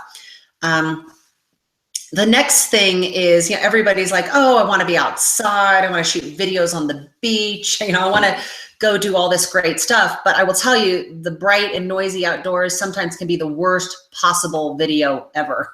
The next thing is, everybody's like, oh, I want to be outside. I want to shoot videos on the beach. I want to go do all this great stuff. But I will tell you, the bright and noisy outdoors sometimes can be the worst possible video ever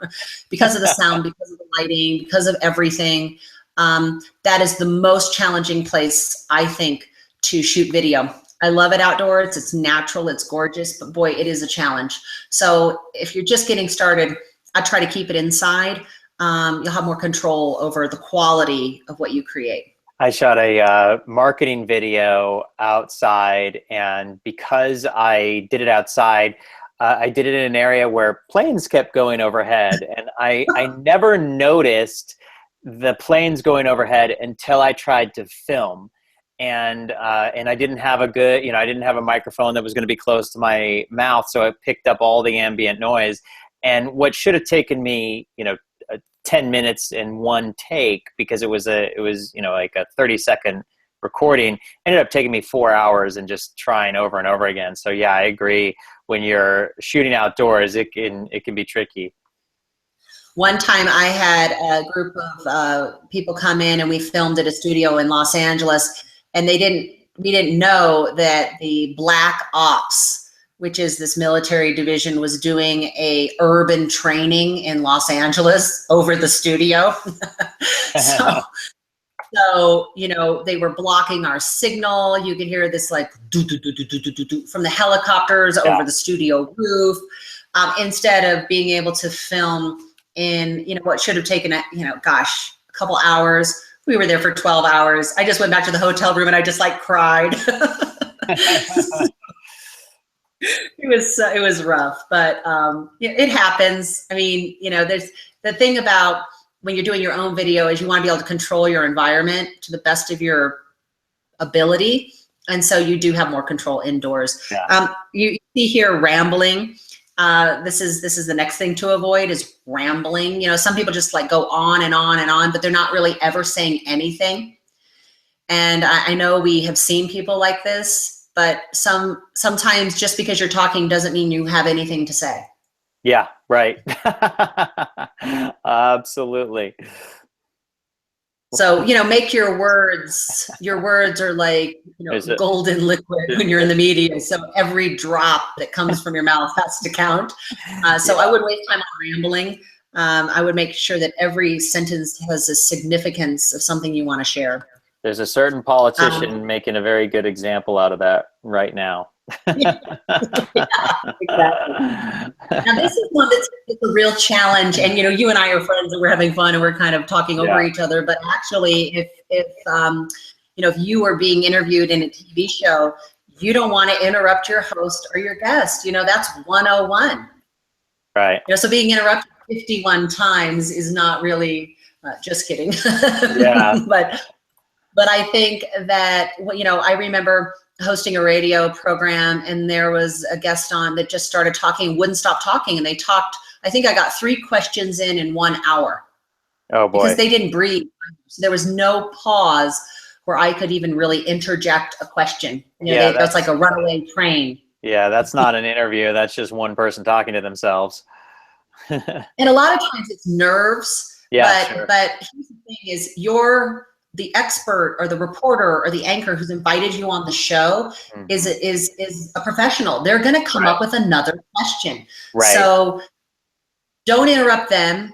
because of the sound, because of the lighting, because of everything. That is the most challenging place, I think, to shoot video. I love it outdoors. It's natural, it's gorgeous, but boy, it is a challenge. So if you're just getting started, I try to keep it inside. You'll have more control over the quality of what you create. I shot a marketing video outside, and because I did it outside, I did it in an area where planes kept going overhead, and I never noticed the planes going overhead until I tried to film. And I didn't have a good, I didn't have a microphone that was going to be close to my mouth, so it picked up all the ambient noise. And what should have taken me, 10 minutes in one take, because it was like a 30-second recording, ended up taking me 4 hours and just trying over and over again. So yeah, I agree. When you're shooting outdoors, it can be tricky. One time I had a group of people come in and we filmed at a studio in Los Angeles, and we didn't know that the Black Ops, which is this military division, was doing a urban training in Los Angeles over the studio. So, they were blocking our signal. You could hear this like from the helicopters over the studio roof. Instead of being able to film in, what should have taken, a couple hours. We were there for 12 hours. I just went back to the hotel room and I just cried. It was rough, but it happens. I mean, there's the thing about when you're doing your own video is you want to be able to control your environment to the best of your ability. And so you do have more control indoors. Yeah. You see here rambling. This is the next thing to avoid is rambling. Some people just go on and on and on, but they're not really ever saying anything. And I know we have seen people like this, but sometimes just because you're talking doesn't mean you have anything to say. Yeah, right. Absolutely. So, make your words are like, golden liquid when you're in the media. So every drop that comes from your mouth has to count. So I wouldn't waste time on rambling. I would make sure that every sentence has a significance of something you want to share. There's a certain politician making a very good example out of that right now. Yeah, exactly. Now this is one that's a real challenge, and you and I are friends and we're having fun and we're kind of talking over each other, but actually if you are being interviewed in a TV show, you don't want to interrupt your host or your guest. That's 101. Right. So being interrupted 51 times is not really just kidding. Yeah. But I think that, you know, I remember hosting a radio program and there was a guest on that just started talking, wouldn't stop talking. And they talked, I think I got 3 questions in 1 hour. Oh boy. Because they didn't breathe. So there was no pause where I could even really interject a question. You know, Yeah, that's like a runaway train. Yeah, that's not an interview. That's just one person talking to themselves. And a lot of times it's nerves. Yeah, sure. But here's the thing is you're the expert or the reporter or the anchor who's invited you on the show is a professional. They're going to come up with another question. Right. So don't interrupt them.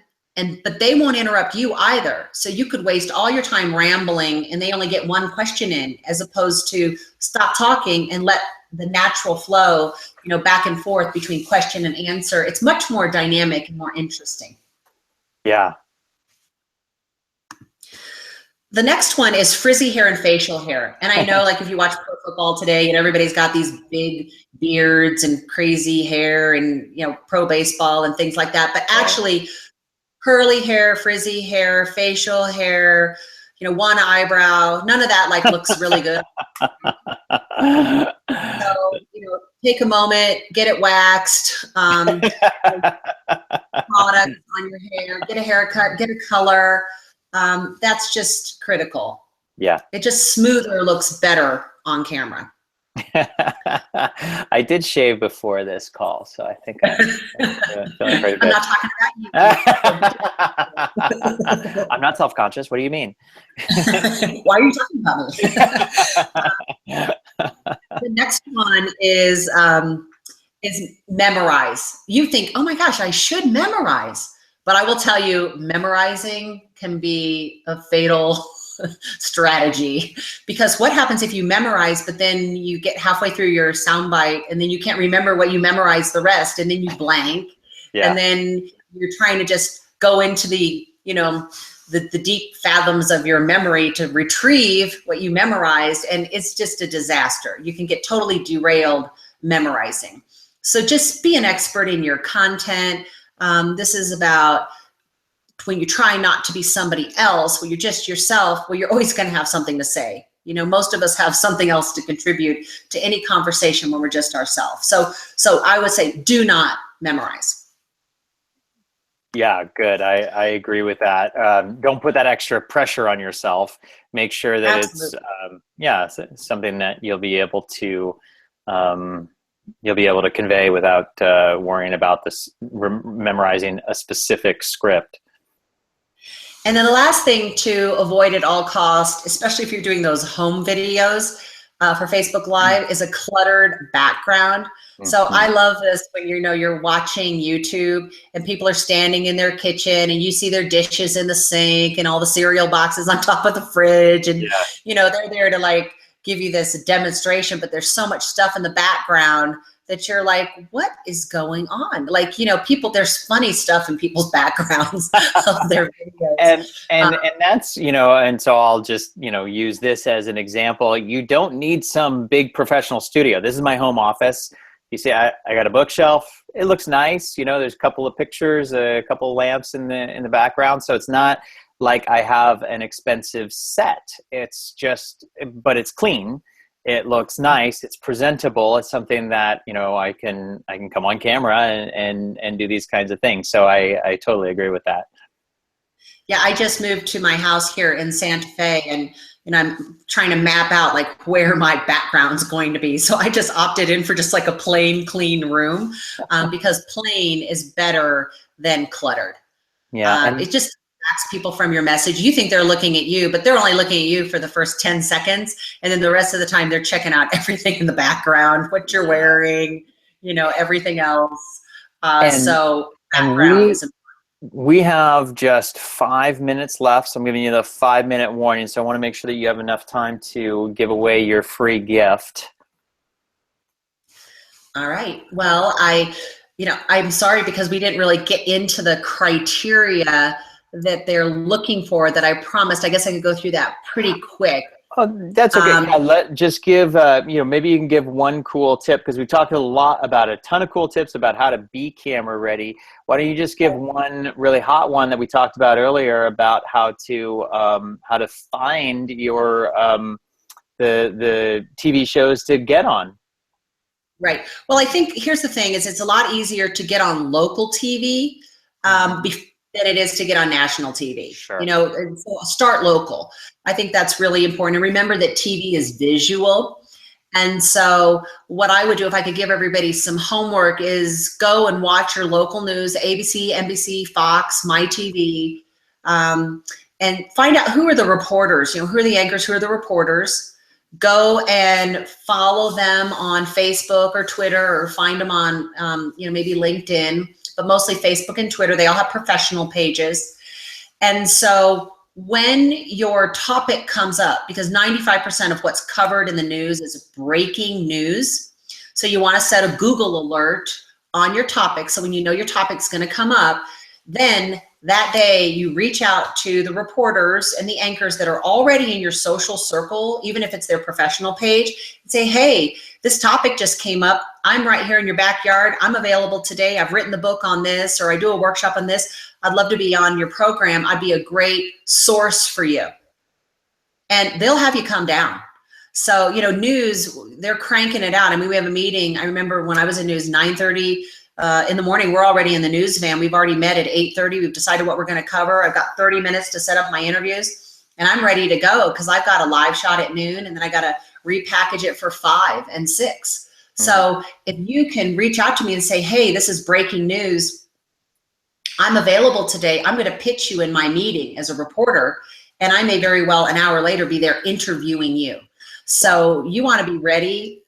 But they won't interrupt you either. So you could waste all your time rambling and they only get 1 question in, as opposed to stop talking and let the natural flow, you know, back and forth between question and answer. It's much more dynamic and more interesting. Yeah. The next one is frizzy hair and facial hair. And I know, like, if you watch pro football today and everybody's got these big beards and crazy hair and, you know, pro baseball and things like that. But actually, curly hair, frizzy hair, facial hair, you know, 1 eyebrow, none of that like looks really good. So, you know, take a moment, get it waxed, product on your hair, get a haircut, get a color. That's just critical. Yeah. It just smoother looks better on camera. I did shave before this call, so I think I'm feeling pretty good. I'm not talking about you. I'm not self-conscious. What do you mean? Why are you talking about me? The next one is memorize. You think, oh my gosh, I should memorize. But I will tell you, memorizing can be a fatal strategy, because what happens if you memorize, but then you get halfway through your soundbite and then you can't remember what you memorized the rest, and then you blank, and then you're trying to just go into the, you know, the deep fathoms of your memory to retrieve what you memorized, and it's just a disaster. You can get totally derailed memorizing. So just be an expert in your content. This is about when you try not to be somebody else, when you're just yourself, well, you're always going to have something to say. You know, most of us have something else to contribute to any conversation when we're just ourselves. So I would say, do not memorize. Yeah, good. I agree with that. Don't put that extra pressure on yourself. Make sure that it's something that you'll be able to convey without worrying about this memorizing a specific script. And then the last thing to avoid at all costs, especially if you're doing those home videos for Facebook Live, is a cluttered background. So I love this when you're watching YouTube and people are standing in their kitchen and you see their dishes in the sink and all the cereal boxes on top of the fridge, and you know, they're there to like give you this demonstration, but there's so much stuff in the background that you're like, what is going on? Like, you know, there's funny stuff in people's backgrounds of their videos. And that's, you know, and so I'll just, you know, use this as an example. You don't need some big professional studio. This is my home office. You see, I got a bookshelf. It looks nice. You know, there's a couple of pictures, a couple of lamps in the background. So it's not like I have an expensive set. It's just, but it's clean. It looks nice. It's presentable. It's something that, you know, I can come on camera and do these kinds of things. So I totally agree with that. Yeah, I just moved to my house here in Santa Fe, and I'm trying to map out like where my background's going to be. So I just opted in for just like a plain, clean room, because plain is better than cluttered. Yeah, it just distracts people from your message. You think they're looking at you, but they're only looking at you for the first 10 seconds. And then the rest of the time they're checking out everything in the background, what you're wearing, you know, everything else. So background is important. We have just 5 minutes left, so I'm giving you the 5-minute warning. So I want to make sure that you have enough time to give away your free gift. All right. Well, I'm sorry because we didn't really get into the criteria that they're looking for that I promised. I guess I could go through that pretty quick. That's okay. Yeah, just give, maybe you can give one cool tip, because we talked a lot about a ton of cool tips about how to be camera ready. Why don't you just give one really hot one that we talked about earlier about how to find your the TV shows to get on. Right. Well, I think here's the thing: is it's a lot easier to get on local TV than it is to get on national TV. Sure. You know, and so start local. I think that's really important. And remember that TV is visual. And so what I would do if I could give everybody some homework is go and watch your local news, ABC, NBC, Fox, MyTV, and find out who are the reporters, who are the anchors, who are the reporters. Go and follow them on Facebook or Twitter, or find them on, maybe LinkedIn, but mostly Facebook and Twitter. They all have professional pages. And so when your topic comes up, because 95% of what's covered in the news is breaking news. So you want to set a Google alert on your topic. So when you know your topic's going to come up, then that day you reach out to the reporters and the anchors that are already in your social circle, even if it's their professional page, and say, hey, this topic just came up. I'm right here in your backyard. I'm available today. I've written the book on this, or I do a workshop on this. I'd love to be on your program. I'd be a great source for you. And they'll have you come down. So, news, they're cranking it out. I mean, we have a meeting. I remember when I was in news, 9:30 in the morning, we're already in the news van. We've already met at 8:30. We've decided what we're going to cover. I've got 30 minutes to set up my interviews, and I'm ready to go because I've got a live shot at noon, and then I got to repackage it for 5 and 6. So if you can reach out to me and say, hey, this is breaking news. I'm available today. I'm going to pitch you in my meeting as a reporter, and I may very well an hour later be there interviewing you. So you want to be ready.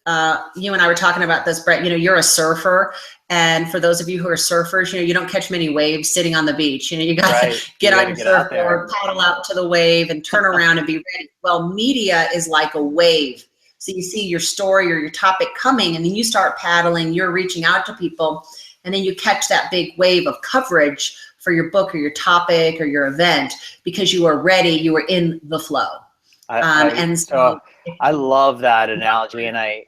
You and I were talking about this, Bret. You're a surfer, and for those of you who are surfers, you don't catch many waves sitting on the beach. You got to get on your surfboard, paddle out to the wave, and turn around and be ready. Well, media is like a wave. So you see your story or your topic coming, and then you start paddling. You're reaching out to people, and then you catch that big wave of coverage for your book or your topic or your event because you are ready. You are in the flow. I love that analogy, and I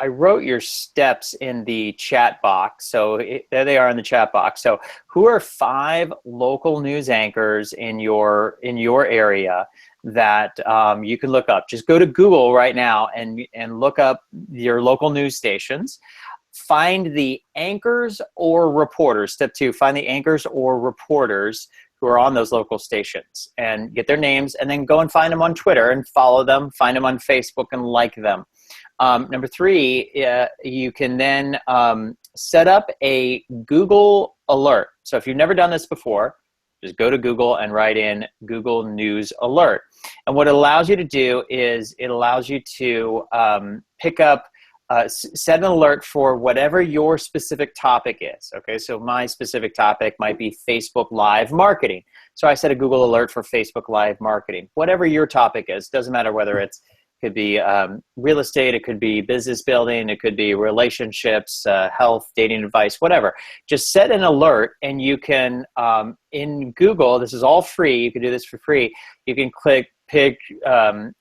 wrote your steps in the chat box. So there they are in the chat box. So who are 5 local news anchors in your area that you can look up? Just go to Google right now and look up your local news stations. Find the anchors or reporters. Step 2, find the anchors or reporters who are on those local stations and get their names, and then go and find them on Twitter and follow them, find them on Facebook and like them. Number 3, you can then set up a Google alert. So if you've never done this before, just go to Google and write in Google News Alert. And what it allows you to do is it allows you to pick up set an alert for whatever your specific topic is. Okay, so my specific topic might be Facebook Live marketing. So I set a Google alert for Facebook Live marketing. Whatever your topic is, doesn't matter whether it could be real estate, it could be business building, it could be relationships, health, dating advice, whatever. Just set an alert, and you can, in Google, this is all free, you can do this for free, you can pick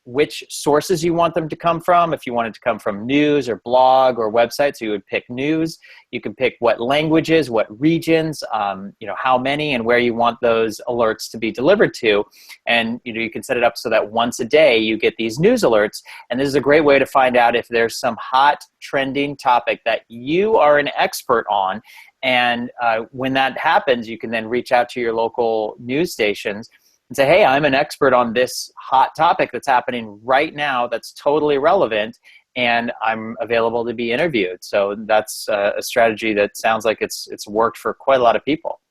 which sources you want them to come from. If you want it to come from news or blog or websites, you would pick news. You can pick what languages, what regions, how many, and where you want those alerts to be delivered to. And you can set it up so that once a day you get these news alerts. And this is a great way to find out if there's some hot trending topic that you are an expert on. And when that happens, you can then reach out to your local news stations and say, hey, I'm an expert on this hot topic that's happening right now that's totally relevant, and I'm available to be interviewed. So that's a strategy that sounds like it's worked for quite a lot of people.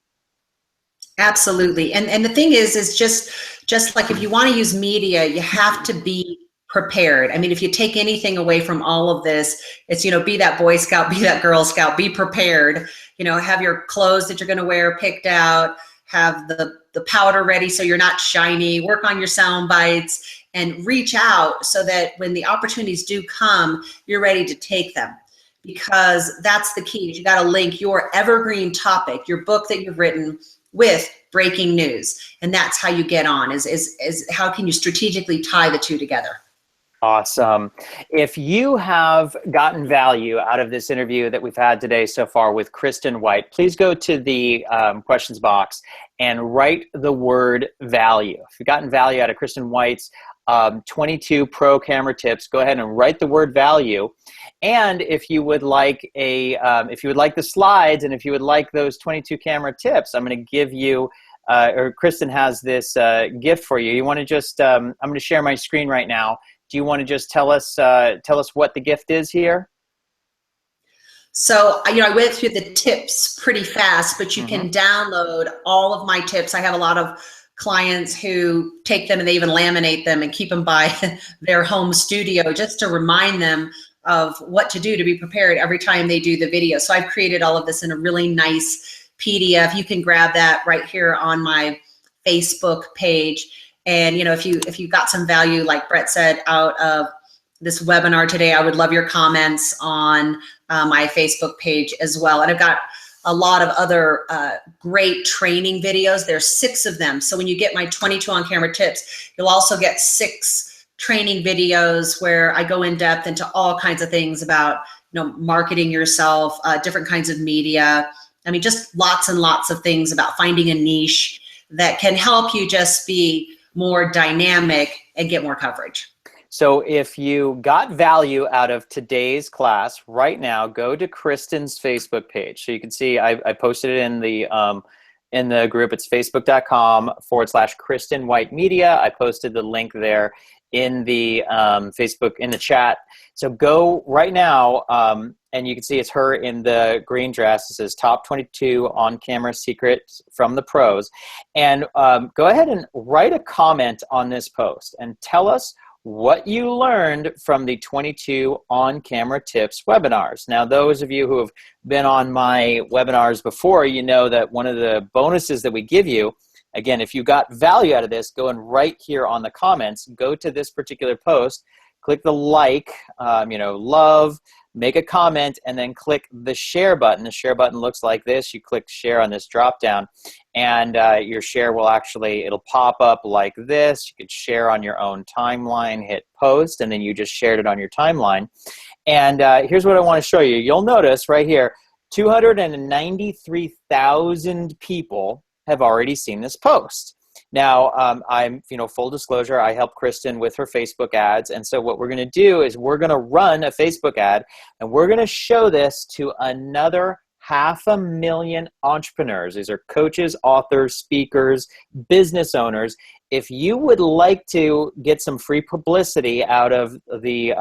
Absolutely. And the thing is just like if you want to use media, you have to be prepared. I mean, if you take anything away from all of this, it's, be that Boy Scout, be that Girl Scout, be prepared, have your clothes that you're going to wear picked out, have the powder ready so you're not shiny, work on your sound bites, and reach out so that when the opportunities do come, you're ready to take them. Because that's the key. You got to link your evergreen topic, your book that you've written, with breaking news. And that's how you get on, is how can you strategically tie the two together? Awesome. If you have gotten value out of this interview that we've had today so far with Kristen White, please go to the questions box and write the word value. If you've gotten value out of Kristen White's 22 pro camera tips, go ahead and write the word value. And if you would like if you would like the slides, and if you would like those 22 camera tips, I'm going to give you, or Kristen has this gift for you. You want to just, I'm going to share my screen right now. Do you want to just tell us what the gift is here? So, I went through the tips pretty fast, but you can download all of my tips. I have a lot of clients who take them and they even laminate them and keep them by their home studio just to remind them of what to do to be prepared every time they do the video. So I've created all of this in a really nice PDF. You can grab that right here on my Facebook page. And if you got some value, like Bret said, out of this webinar today, I would love your comments on my Facebook page as well. And I've got a lot of other great training videos. There's 6 of them. So when you get my 22 on-camera tips, you'll also get 6 training videos where I go in depth into all kinds of things about marketing yourself, different kinds of media. I mean, just lots and lots of things about finding a niche that can help you just be more dynamic and get more coverage. So if you got value out of today's class right now, go to Kristen's Facebook page. So you can see I posted it in the group. It's facebook.com/Kristen White Media. I posted the link there in the Facebook, in the chat. So go right now, and you can see it's her in the green dress. It says top 22 on-camera secrets from the pros. And go ahead and write a comment on this post and tell us what you learned from the 22 on-camera tips webinars. Now, those of you who have been on my webinars before, you know that one of the bonuses that we give you, again, if you got value out of this, go and right here on the comments, go to this particular post, click the like, love, make a comment, and then click the share button. The share button looks like this. You click share on this drop down, and your share will it'll pop up like this. You could share on your own timeline, hit post, and then you just shared it on your timeline. And here's what I want to show you. You'll notice right here, 293,000 people have already seen this post. Now, I'm, full disclosure, I help Kristen with her Facebook ads. And so what we're going to do is we're going to run a Facebook ad, and we're going to show this to another 500,000 entrepreneurs. These are coaches, authors, speakers, business owners. If you would like to get some free publicity out of the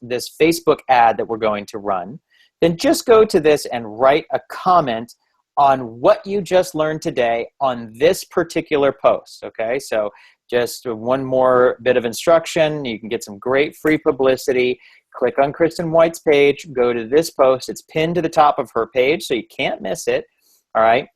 this Facebook ad that we're going to run, then just go to this and write a comment on what you just learned today on this particular post, okay? So just one more bit of instruction. You can get some great free publicity. Click on Kristen White's page, go to this post. It's pinned to the top of her page, so you can't miss it, all right?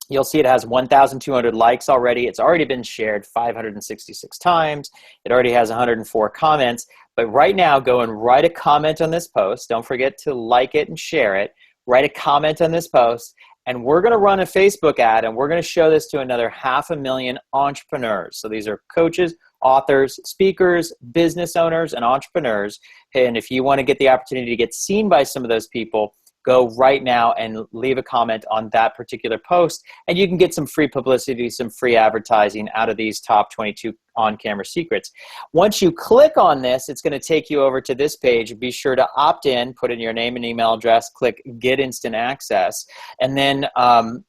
You'll see it has 1,200 likes already. It's already been shared 566 times. It already has 104 comments. But right now, go and write a comment on this post. Don't forget to like it and share it. Write a comment on this post. And we're going to run a Facebook ad, and we're going to show this to another 500,000 entrepreneurs. So these are coaches, authors, speakers, business owners, and entrepreneurs. And if you want to get the opportunity to get seen by some of those people, go right now and leave a comment on that particular post, and you can get some free publicity, some free advertising out of these top 22 on-camera secrets. Once you click on this, it's going to take you over to this page. Be sure to opt in, put in your name and email address, click Get Instant Access, and then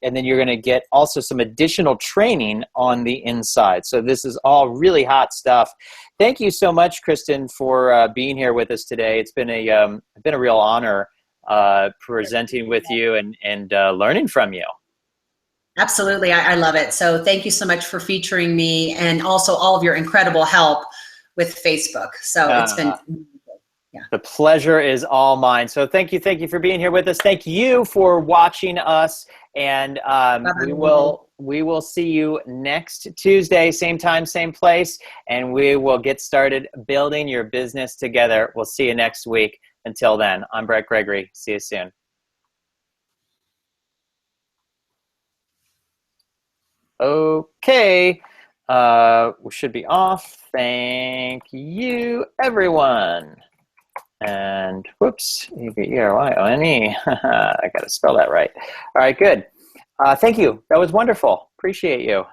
you're going to get also some additional training on the inside. So this is all really hot stuff. Thank you so much, Kristen, for being here with us today. It's been a real honor presenting with you and learning from you. Absolutely. I love it. So thank you so much for featuring me, and also all of your incredible help with Facebook. So it's been, yeah. The pleasure is all mine. So thank you for being here with us. Thank you for watching us, and we will see you next Tuesday, same time, same place, and we will get started building your business together. We'll see you next week. Until then, I'm Bret Gregory. See you soon. Okay. We should be off. Thank you, everyone. And whoops, E-V-E-R-Y-O-N-E. I got to spell that right. All right, good. Thank you. That was wonderful. Appreciate you.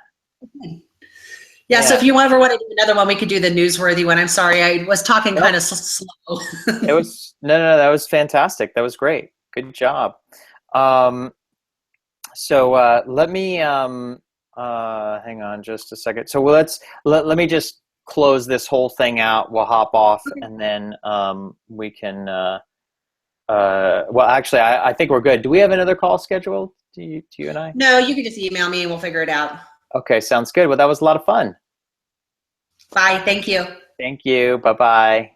Yeah, so if you ever want to do another one, we could do the newsworthy one. I'm sorry, I was talking kind of slow. It was no, that was fantastic. That was great. Good job. So let me hang on just a second. So let me just close this whole thing out. We'll hop off, and then we can. Well, actually, I think we're good. Do we have another call scheduled? Do you and I? No, you can just email me and we'll figure it out. Okay, sounds good. Well, that was a lot of fun. Bye. Thank you. Thank you. Bye-bye.